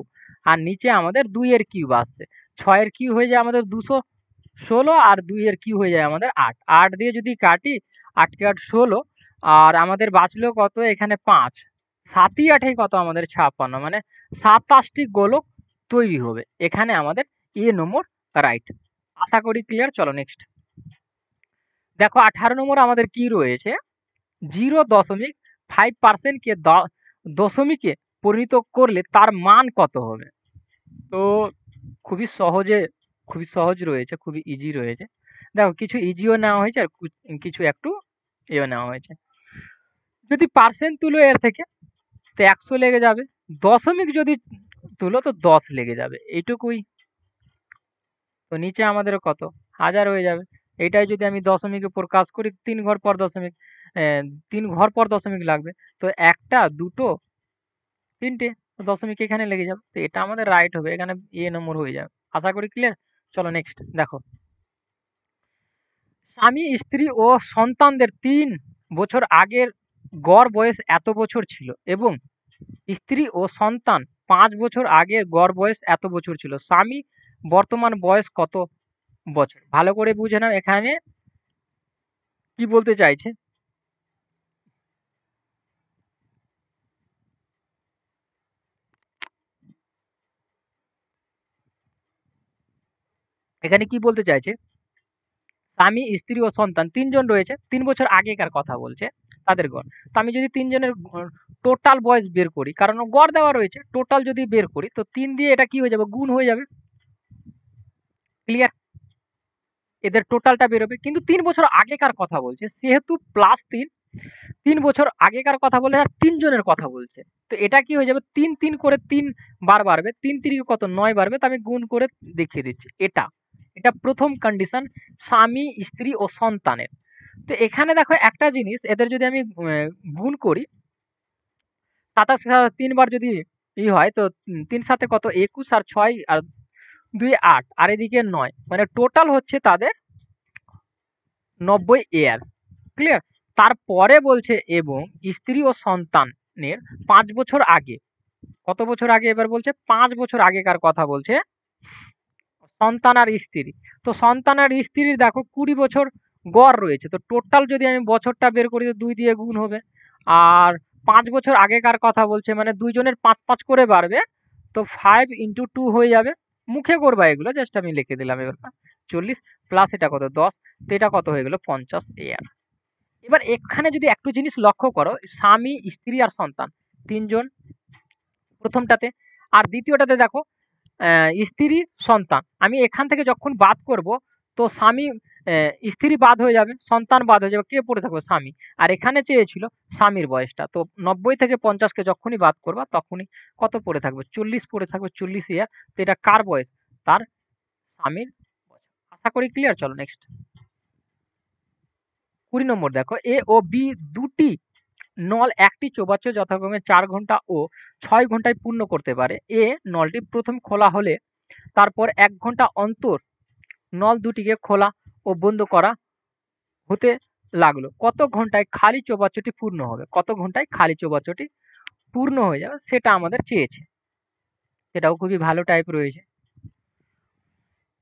[SPEAKER 1] আর নিচে আমাদের 2 এর কিউ আসছে। 6 এর কিউ হয়ে যায় আমাদের 216, আর 2 এর কিউ হয়ে যায় আমাদের 8, 8 দিয়ে যদি কাটি 8 কে 8 16, আর আমাদের বাঁচলো কত এখানে 5, 7ই 8 কত আমাদের 56, মানে 27টি গোলক তৈরি হবে। এখানে আমাদের নম্বর রাইট। আশা করি ক্লিয়ার। চলো নেক্সট দেখো, 18 নম্বর আমাদের কি রয়েছে, 0.5% কে দশমিকে পরিণত করলে তার মান কত হবে। তো খুবই সহজে, খুবই সহজ রয়েছে, খুবই ইজি রয়েছে। দেখো কিছু ইজিও নেওয়া হয়েছে আর কিছু একটু ইয়েও নেওয়া হয়েছে। যদি পার্সেন্ট তুলো এর থেকে তো 100 লেগে যাবে, দশমিক যদি তুলো তো 10 লেগে যাবে, এইটুকুই। তো নিচে আমাদের কত, 1000 হয়ে যাবে। এটাই যদি আমি দশমিকে প্রকাশ করি, 3 ঘর পর দশমিক, 3 ঘর পর দশমিক লাগবে। তো একটা, দুটো, তিনটে, তো দশমিক এখানে লেগে যাবে। তো এটা আমাদের রাইট হবে, এখানে নম্বর হয়ে যাবে। আশা করি ক্লিয়ার। চলো নেক্সট দেখো, স্বামী স্ত্রী ও সন্তানদের 3 বছর আগের গড় বয়স এত বছর ছিল এবং স্ত্রী ও সন্তান 5 বছর আগের গড় বয়স এত বছর ছিল। স্বামী বর্তমান বয়স কত বছর, ভালো করে বুঝে নাও এখানে কি বলতে চাইছে। এখানে কি বলতে চাইছে, স্বামী স্ত্রী ও সন্তান 3 জন রয়েছে, 3 বছর আগেকার কথা বলছে তাদের গড়। তো আমি যদি 3 জনের টোটাল বয়স বের করি, কারণ গড় দেওয়া রয়েছে, টোটাল যদি বের করি তো 3 দিয়ে এটা কি হয়ে যাবে, গুণ হয়ে যাবে। ক্লিয়ার, এদের টোটালটা বেরোবে, কিন্তু 3 বছর আগেকার কথা বলছে সেহেতু +3, 3 বছর আগেকার কথা বলে আর 3 জনের কথা বলছে। তো এটা কি হয়ে যাবে, 3 3 করে 3 বার বাড়বে, 3 3 কত 9 বাড়বে। তো আমি গুণ করে দেখিয়ে দিচ্ছি। এটা এটা প্রথম কন্ডিশন স্বামী স্ত্রী ও সন্তানের। তো এখানে দেখো একটা জিনিস, এদের যদি আমি গুণ করি 27 3 বার যদি হয় তো 3 সাথে কত 21 আর 6 আর 2 8 আর এদিকে 9, মানে টোটাল হচ্ছে তাদের 90 ইয়ার। ক্লিয়ার, তারপরে বলছে এবং স্ত্রী ও সন্তানের 5 বছর আগে কত বছর আগে? এবার বলছে 5 বছর আগেকার কথা বলছে। সন্তান আর স্ত্রী। তো সন্তান আর স্ত্রীর দেখো 20 বছর গড় রয়েছে। তো টোটাল যদি আমি বছরটা বের করি তো 2 দিয়ে গুণ হবে। আর 5 বছর আগেকার কথা বলছে মানে দুইজনের 5 করে বাড়বে। তো 5 ইনটু 2 হয়ে যাবে। মুখে করবা এগুলো, জাস্ট আমি লিখে দিলাম এবার। 40 প্লাস এটা কত? 10। তো এটা কত হয়ে গেল? 50 ইয়ার। এবার এখানে যদি একটু জিনিস লক্ষ্য করো, স্বামী, স্ত্রী আর সন্তান 3 জন প্রথমটাতে। আর দ্বিতীয়টাতে দেখো স্ত্রী, সন্তান। আমি এখান থেকে যখন বাদ করব তো স্বামী, স্ত্রী বাদ হয়ে যাবে, সন্তান বাদ হয়ে যাবে, কে পড়ে থাকবে? স্বামী। আর এখানে চেয়েছিল স্বামীর বয়সটা। তো 90 থেকে 50 কে যখনই বাদ করবা তখনই কত পড়ে থাকবে? 40 পড়ে থাকবে, 40 ইয়ার। তো এটা কার বয়স? তার স্বামীর বয়স। আশা করি ক্লিয়ার। চলো নেক্সট। 20 নম্বর দেখো, এ ও বি দুটি নল একটি চৌবাচ্চ যথাক্রমে 4 ঘন্টা ও 6 ঘন্টায় পূর্ণ করতে পারে। এ নলটি প্রথম খোলা হলে তারপর 1 ঘন্টা অন্তর নল দুটিকে খোলা ও বন্ধ করা হতে লাগলো। কত ঘন্টায় খালি চৌবাচ্চটি পূর্ণ হবে? কত ঘন্টায় খালি চৌবাচ্চটি পূর্ণ হয়ে যাবে সেটা আমাদের চেয়েছে। সেটাও খুবই ভালো টাইপ রয়েছে।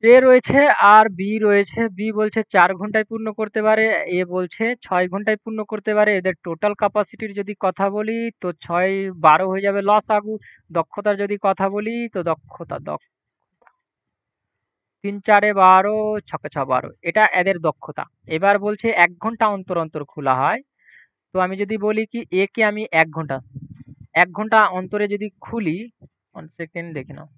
[SPEAKER 1] এ রয়েছে আর বি রয়েছে। বি বলছে 4 ঘন্টায় পূর্ণ করতে পারে, এ বলছে 6 ঘন্টায় পূর্ণ করতে পারে। এদের টোটাল ক্যাপাসিটির যদি কথা বলি তো 6 12 হয়ে যাবে লসাগু। দক্ষতার যদি কথা বলি তো দক্ষতা 3 4 এ 12, 6 কে 6 12। এটা এদের দক্ষতা। এবার বলছে 1 ঘন্টা অন্তর অন্তর খোলা হয়। তো আমি যদি বলি কি এ কে আমি 1 ঘন্টা অন্তরে যদি খুলি, 1 সেকেন্ড দেখে নাও।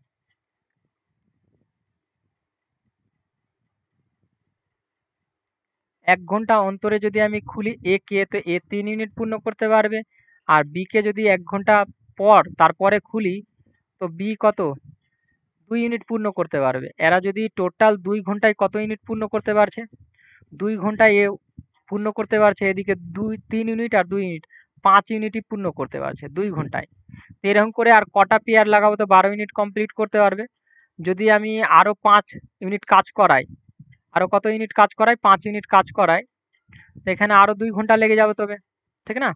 [SPEAKER 1] 1 ঘন্টা অন্তরে যদি আমি খুলি এ কে, তো এ 3 ইউনিট পূর্ণ করতে পারবে। আর বি কে যদি 1 ঘন্টা পর তারপরে খুলি তো বি কত? 2 ইউনিট পূর্ণ করতে পারবে। এরা যদি টোটাল 2 ঘন্টায় কত ইউনিট পূর্ণ করতে পারছে? 2 ঘন্টায় এ পূর্ণ করতে পারছে। এদিকে 3 ইউনিট আর 2 ইউনিট 5 ইউনিটই পূর্ণ করতে পারছে 2 ঘন্টায়। তো এরকম করে আর কটা পেয়ার লাগাবো তো 12 ইউনিট কমপ্লিট করতে পারবে। যদি আমি আরো 5 ইউনিট কাজ করাই, আরো কত ইউনিট কাজ করাই? 5 ইউনিট কাজ করাই, তো এখানে আরো 2 ঘন্টা লেগে যাবে তবে, ঠিক না?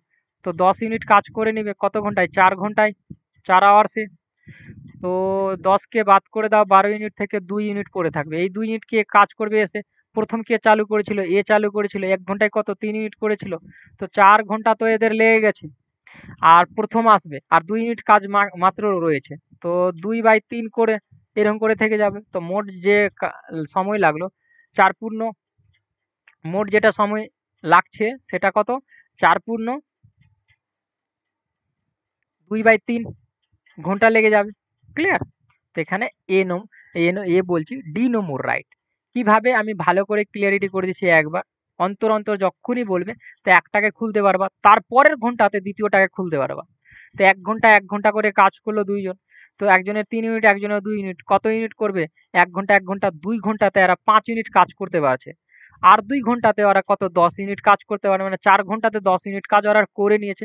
[SPEAKER 1] তো 10 ইউনিট কাজ করে নিবে কত ঘন্টায়? 4 ঘন্টায়, 4 আওয়ার্সে। তো 10 কে বাদ করে দাও, 12 ইউনিট থেকে 2 ইউনিট পড়ে থাকবে। এই 2 ইউনিট কে কাজ করবে এসে? প্রথম কে চালু করেছিল? এ চালু করেছিল। 1 ঘন্টায় কত? 3 ইউনিট করেছিল। তো 4 ঘন্টা তো এদের লেগে গেছে। আর প্রথম আসবে আর 2 ইউনিট কাজ মাত্র রয়েছে। তো 2/3 করে এরকম করে থেকে যাবে। তো মোট যে সময় লাগলো 4 পূর্ণ, মোট যেটা সময় লাগছে সেটা কত? 4 পূর্ণ 2/3 ঘন্টা লেগে যাবে। ক্লিয়ার? তো এখানে এ বলছি ডি নম্বর রাইট। কিভাবে? আমি ভালো করে ক্লিয়ারিটি করে দিচ্ছি একবার। অন্তর অন্তর যখনই বলবে তো একটাকে খুলতে পারবা, তারপরের ঘন্টাতে দ্বিতীয়টাকে খুলতে পারবা। তো 1 ঘন্টা 1 ঘন্টা করে কাজ করলো 2 জন। তো একজনের 3 ইউনিট, একজনের 2 ইউনিট। কত ইউনিট করবে? 1 ঘন্টা 1 ঘন্টা 2 ঘন্টাতে এরা 5 ইউনিট কাজ করতে পারছে। আর 2 ঘন্টাতে ওরা কত? 10 ইউনিট কাজ করতে পারে। মানে 4 ঘন্টাতে 10 ইউনিট কাজ ওরা করে নিয়েছে।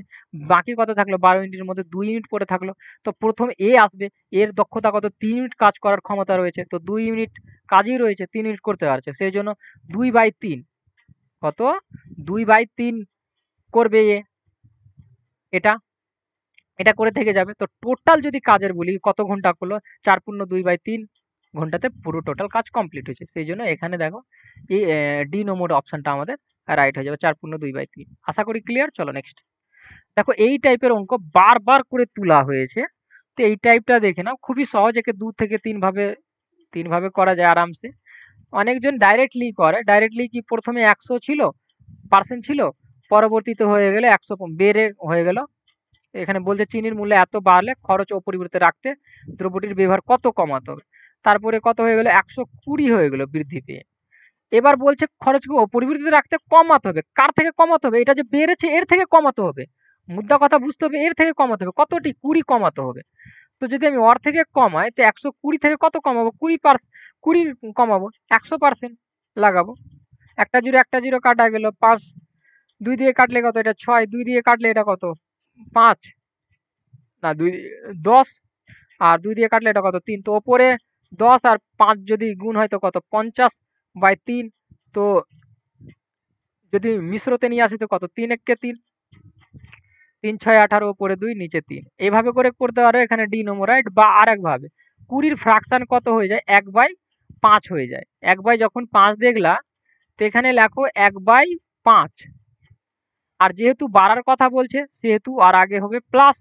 [SPEAKER 1] বাকি কত থাকলো? 12 ইউনিটের মধ্যে 2 ইউনিট পড়ে থাকলো। তো প্রথম এ আসবে, এর দক্ষতা কত? 3 ইউনিট কাজ করার ক্ষমতা রয়েছে। তো 2 ইউনিট কাজই রয়েছে, 3 ইউনিট করতে পারছে। সেই জন্য 2/3 কত? 2/3 করবে এ। এটা এটা করে থেকে যাবে। তো টোটাল যদি কাজের বলি কত ঘন্টা করলো? 4 পূর্ণ 2/3 ঘন্টাতে পুরো টোটাল কাজ কমপ্লিট হয়েছে। সেই জন্য এখানে দেখো এই ডি নম্বর অপশনটা আমাদের রাইট হয়ে যাবে। 4 পূর্ণ 2/3। আশা করি ক্লিয়ার। চলো নেক্সট। দেখো এই টাইপের অঙ্ক বারবার করে তোলা হয়েছে। তো এই টাইপটা দেখে নাও, খুবই সহজ। একে 2 থেকে 3 ভাবে করা যায় আরামসে। অনেকজন ডাইরেক্টলি করে। ডাইরেক্টলি কি প্রথমে 100 ছিল, পার্সেন্ট ছিল, পরবর্তীতে হয়ে গেলে 100 বেড়ে হয়ে গেল। এখানে বলছে চিনির মূল্য এত বাড়লে খরচ অপরিবর্তিত রাখতে দ্রব্যটির ব্যবহার কত কমাতে হবে? তারপরে কত হয়ে গেল? 120 হয়ে গেল বৃদ্ধি পেয়ে। এবার বলছে খরচকে অপরিবর্তিত রাখতে কমাতে হবে। কার থেকে কমাতে হবে? এটা যে বেড়েছে এর থেকে কমাতে হবে। মুদ্রা কথা বুঝতে হবে, এর থেকে কমাতে হবে। কতটি? 20 কমাতে হবে। তো যদি আমি ওর থেকে কমাই তো 120 থেকে কত কমাবো? 20 কমাবো, 100% লাগাবো। একটা জিরো একটা জিরো কাটা গেল 5, 2 দিয়ে কাটলে কত? এটা 6, 2 দিয়ে কাটলে এটা কত? 5 না 2 10, আর 2 দিয়ে কাটলে এটা কত? 3। তো ওপরে 10 আর 5 যদি গুণ হয় তো কত? 50/3। তো যদি মিশ্রতে নিয়ে আসি তো কত? 3 একে 3। 3 6 18 উপরে 2 নিচে 3 এইভাবে করে করতে পারো এখানে ডিনোমোরাইট বা আরেক ভাবে 20 ফ্র্যাকশন কত হয়ে যায় 1/5 হয়ে যায় 1/5 দেখলা তো এখানে লেখো 1/5 আর যেহেতু বাড়ার কথা বলছে সেহেতু আর আগে হবে প্লাস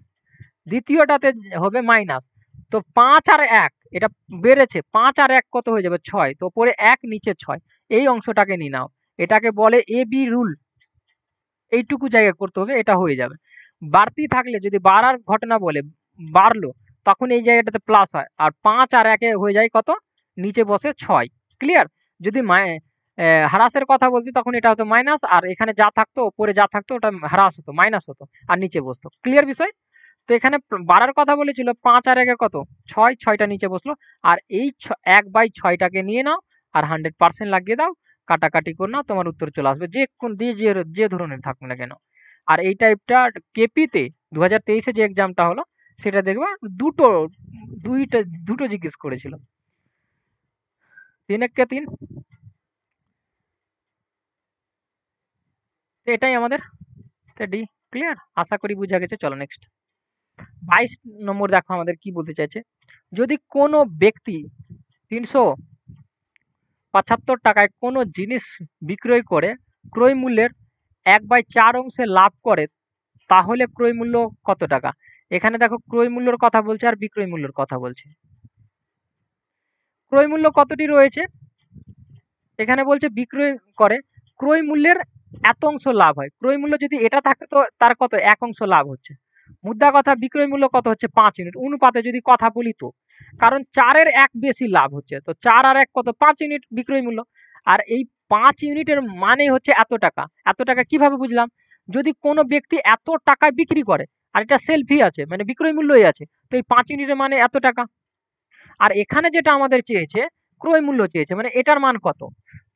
[SPEAKER 1] দ্বিতীয়টাতে হবে মাইনাস তো 5 আর 1 এটা বেড়েছে 5 আর 1 কত হয়ে যাবে 6 তো উপরে 1 নিচে 6 এই অংশটাকে নিয়ে নাও এটাকে বলে এ বি রুল এইটুকু জায়গা করতে হবে এটা হয়ে যাবে বাড়তি থাকলে যদি বাড়ার ঘটনা বলে বাড়লো তখন এই জায়গাটাতে প্লাস হয় আর 5 আর 1 হয়ে যায় কত নিচে বসে 6 ক্লিয়ার যদি হ্রাসের কথা বলছি তখন এটা হতো মাইনাস আর এখানে যা থাকতো উপরে যা থাকতো ওটা হ্রাস হতো মাইনাস হতো আর নিচে বসতো ক্লিয়ার বিষয় তো এখানে বাড়ার কথা বলেছিল 5 আর 1 কত 6 6টা নিচে বসলো আর এই 1/6টাকে নিয়ে নাও আর 100% লাগিয়ে দাও কাটাকাটি করে নাও তোমার উত্তর চলে আসবে যে ধরনের থাকুক না কেন আর এই টাইপটা কেপিতে 2023 যে এক্সামটা হলো সেটা দেখবা দুটো জিজ্ঞেস করেছিল 3 1 3 এটাই আমাদের ডি ক্লিয়ার আশা করি বুঝা গেছে চলো নেক্সট 22 নম্বর দেখো আমাদের কি বলতে চাইছে যদি কোনো ব্যক্তি 375 টাকায় কোনো জিনিস বিক্রয় করে ক্রয় মূল্যের 1/4 অংশে লাভ করে তাহলে ক্রয় মূল্য কত টাকা এখানে দেখো ক্রয় মূল্যের কথা বলছে আর বিক্রয় মূল্যের কথা বলছে ক্রয় মূল্য কতটি রয়েছে এখানে বলছে বিক্রয় করে ক্রয় মূল্যের এত অংশ লাভ হয় ক্রয় মূল্য যদি এটা থাকে তো তার কত 1 অংশ লাভ হচ্ছে মুদ্রা কথা বিক্রয় মূল্য কত হচ্ছে 5 ইউনিট অনুপাতে যদি কথা বলি তো কারণ 4 এর 1 বেশি লাভ হচ্ছে তো 4 আর 1 কত 5 ইউনিট বিক্রয় মূল্য আর এই 5 ইউনিটের মানে হচ্ছে এত টাকা কিভাবে বুঝলাম যদি কোনো ব্যক্তি এত টাকায় বিক্রি করে আর এটা সেল ফি আছে মানে বিক্রয় মূল্যই আছে তো এই 5 ইউনিটের মানে এত টাকা আর এখানে যেটা আমাদের চেয়েছে ক্রয় মূল্য চেয়েছে মানে এটার মান কত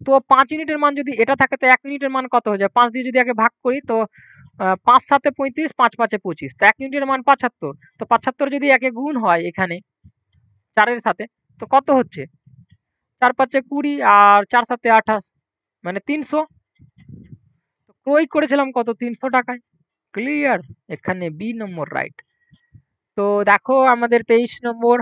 [SPEAKER 1] তো 5 ইউনিটের মান যদি এটা থাকে তো 1 ইউনিটের মান কত হয়ে যায় 5 দিয়ে যদি আগে ভাগ করি তো 5 7 35 5 5 25 তো 1 ইউনিটের মান 75 তো 75 যদি একে গুণ হয় এখানে 4 এর সাথে তো কত হচ্ছে 4 5 20 আর 4 7 28 মানে 300 তো ক্রয় করেছিলাম কত 300 টাকায় ক্লিয়ার এখানে বি নম্বর রাইট তো দেখো আমাদের 23 নম্বর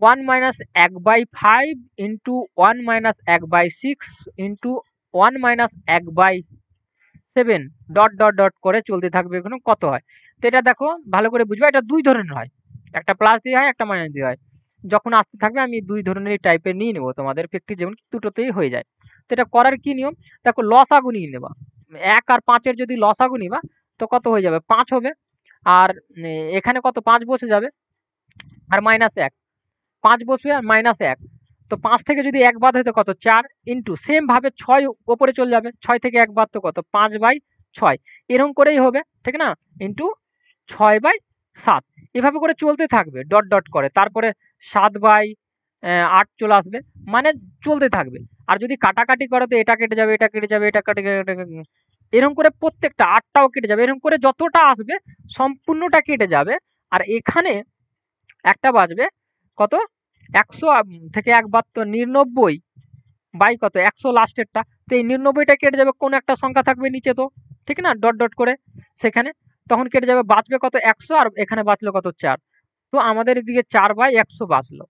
[SPEAKER 1] 1 minus 1/5 into 1 minus 1/6 into 1 minus 1/7 dot dot dot করে চলতে থাকবে এখানে কত হয় তো এটা দেখো ভালো করে বুঝবে এটা দুই ধরনের হয় একটা প্লাস দিয়ে হয় একটা মাইনাস দিয়ে হয় যখন আসতে থাকবে আমি দুই ধরনের এই টাইপের নিয়ে নেবো তোমাদের প্র্যাকটিস যেমন দুটোতেই হয়ে যায় তো এটা করার কি নিয়ম দেখো লসাগু নিয়ে নেবা 1 আর 5 এর যদি লসাগু নিবা তো কত হয়ে যাবে 5 হবে আর এখানে কত 5 বসে যাবে আর মাইনাস 1 5 বসবে আর মাইনাস 1 তো 5 থেকে যদি 1 বাদ হয় তো কত 4 ইন্টু সেম ভাবে 6 উপরে চলে যাবে 6 থেকে 1 বাদ তো কত 5/6 এরকম করেই হবে ঠিক না ইন্টু 6/7 এভাবে করে চলতে থাকবে ডট ডট করে তারপরে 7/8 চলে আসবে মানে চলতে থাকবে আর যদি কাটাকাটি করো তো এটা কেটে যাবে এটা কেটে যাবে এটা কেটে এরকম করে প্রত্যেকটা 8টাও কেটে যাবে এরকম করে যতটা আসবে সম্পূর্ণটা কেটে যাবে আর এখানে একটা বাজবে কত 100 থেকে 1 বাদ তো 99 বাই কত 100 লাস্টেরটা তো এই 99টা কেটে যাবে কোন একটা সংখ্যা থাকবে নিচে তো ঠিক না ডট ডট করে সেখানে তখন কেটে যাবে বাঁচবে কত 100 আর এখানে বাঁচলো কত 4 তো আমাদের এদিকে 4/100 বাঁচলো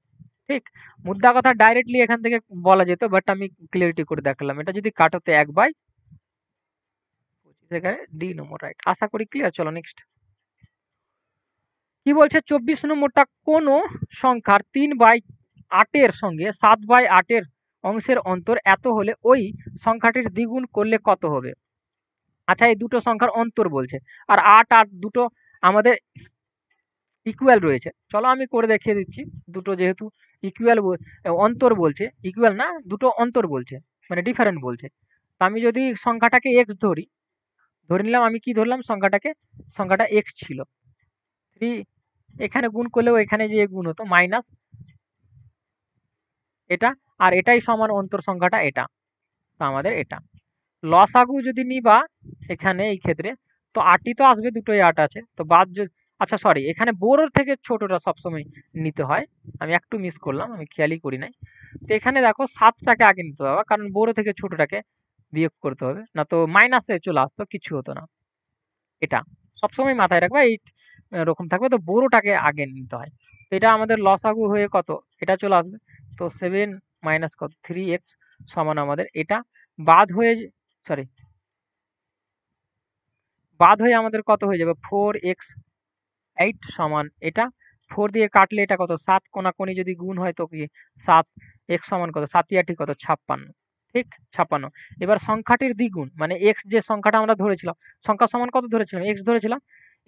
[SPEAKER 1] ঠিক মুদ্রা কথা ডাইরেক্টলি এখান থেকে বলা যেত বাট আমি ক্লিয়ারিটি করে দেখালাম এটা যদি কাটোতে 1/25 এখানে ডি নম্বর রাইট আশা করি ক্লিয়ার চলো নেক্সট কি বলছে 24 নম্বরটা কোন সংখ্যার 3/8 এর সঙ্গে 7/8 এর অংশের অন্তর এত হলে ওই সংখ্যাটির দ্বিগুণ করলে কত হবে আচ্ছা এই দুটো সংখ্যার অন্তর বলছে আর 8 আর দুটো আমাদের ইকুয়াল রয়েছে চলো আমি করে দেখিয়ে দিচ্ছি দুটো যেহেতু ইকুয়াল অন্তর বলছে ইকুয়াল না দুটো অন্তর বলছে মানে ডিফারেন্ট বলছে তো আমি যদি সংখ্যাটাকে এক্স ধরি ধরে নিলাম আমি কি ধরলাম সংখ্যাটা এক্স ছিল 3 এখানে গুণ করলেও এখানে যে গুণ হতো মাইনাস এটা আর এটাই সমান অন্তর সংখ্যাটা এটা তো আমাদের এটা লসাগু যদি নিবা এখানে এই ক্ষেত্রে তো 8ই তো আসবে দুটোই 8 আছে তো বাদ আচ্ছা সরি এখানে বড়োর থেকে ছোটটা সবসময় নিতে হয় আমি একটু মিস করলাম আমি খেয়ালই করি নাই তো এখানে দেখো 7টাকে আগে নিতে হবে কারণ বড় থেকে ছোটটাকে বিয়োগ করতে হবে না তো মাইনাসে চলে আসতো কিছু হতো না এটা সবসময় মাথায় রাখবা এই এরকম থাকবে, তো বড়টাকে আগে নিতে হয়। তো এটা আমাদের লসাগু হয়ে কত, এটা চলে আসবে। তো 7 মাইনাস কত 3x সমান আমাদের এটা বাদ হয়ে, সরি, বাদ হয়ে আমাদের কত হয়ে যাবে 4x8 সমান এটা 4 দিয়ে কাটলে এটা কত 7 কোনাকুনি যদি গুণ হয় তো কি 7 x সমান কত 7 × 8 কত 56, ঠিক 56। এবার সংখ্যাটির দ্বিগুণ মানে x যে সংখ্যাটা আমরা ধরেছিলাম, সংখ্যা সমান কত ধরেছিলাম x ধরেছিলাম,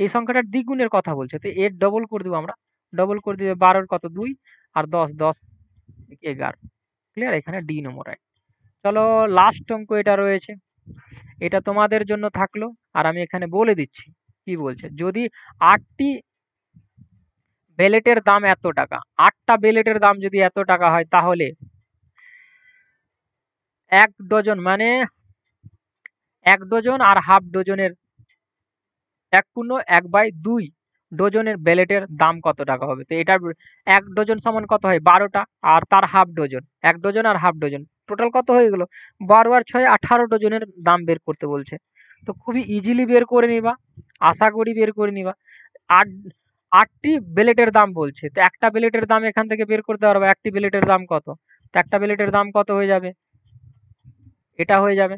[SPEAKER 1] এই সংখ্যাটার দ্বিগুণের কথা বলছে, তো এর ডবল করে দিব আমরা, ডবল করে দিবে 12 কত 2 আর 10 10 11, ক্লিয়ার, এখানে ডি নম্বর রাইট। চলো লাস্ট অঙ্ক এটা রয়েছে, এটা তোমাদের জন্য থাকলো। আর আমি এখানে বলে দিচ্ছি কি বলছে, যদি 8টি বেলেটের দাম এত টাকা, 8টা বেলেটের দাম যদি এত টাকা হয় তাহলে 1 ডজন মানে 1 ডজন আর হাফ ডজনের 1/1/2 ডজনের বেলেটের দাম কত টাকা হবে? তো এটার 1 ডজন সমান কত হয় 12টা, আর তার হাফ ডজন 1 ডজন আর হাফ ডজন টোটাল কত হয়ে গেল 12 আর 6 18 ডজনের দাম বের করতে বলছে। তো খুবই ইজিলি বের করে নিবা, আশা করি বের করে নিবা। 8 8টি বেলেটের দাম বলছে, তো একটা বেলেটের দাম এখান থেকে বের করতে পারবো, একটি বেলেটের দাম কত, তো একটা বেলেটের দাম কত হয়ে যাবে, এটা হয়ে যাবে।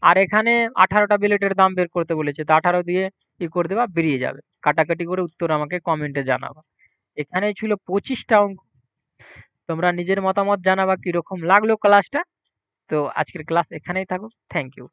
[SPEAKER 1] আর এখানে 18টা বিলেটের দাম বের করতে বলেছে, তো 18 দিয়ে ই করে দেবা বেরিয়ে যাবে, কাটাকাটি করে উত্তর আমাকে কমেন্টে জানাবা। এখানেই ছিল 25টা অঙ্ক, তোমরা নিজের মতামত জানাবা কিরকম লাগলো ক্লাসটা। তো আজকের ক্লাস এখানেই থাকুক, থ্যাংক ইউ।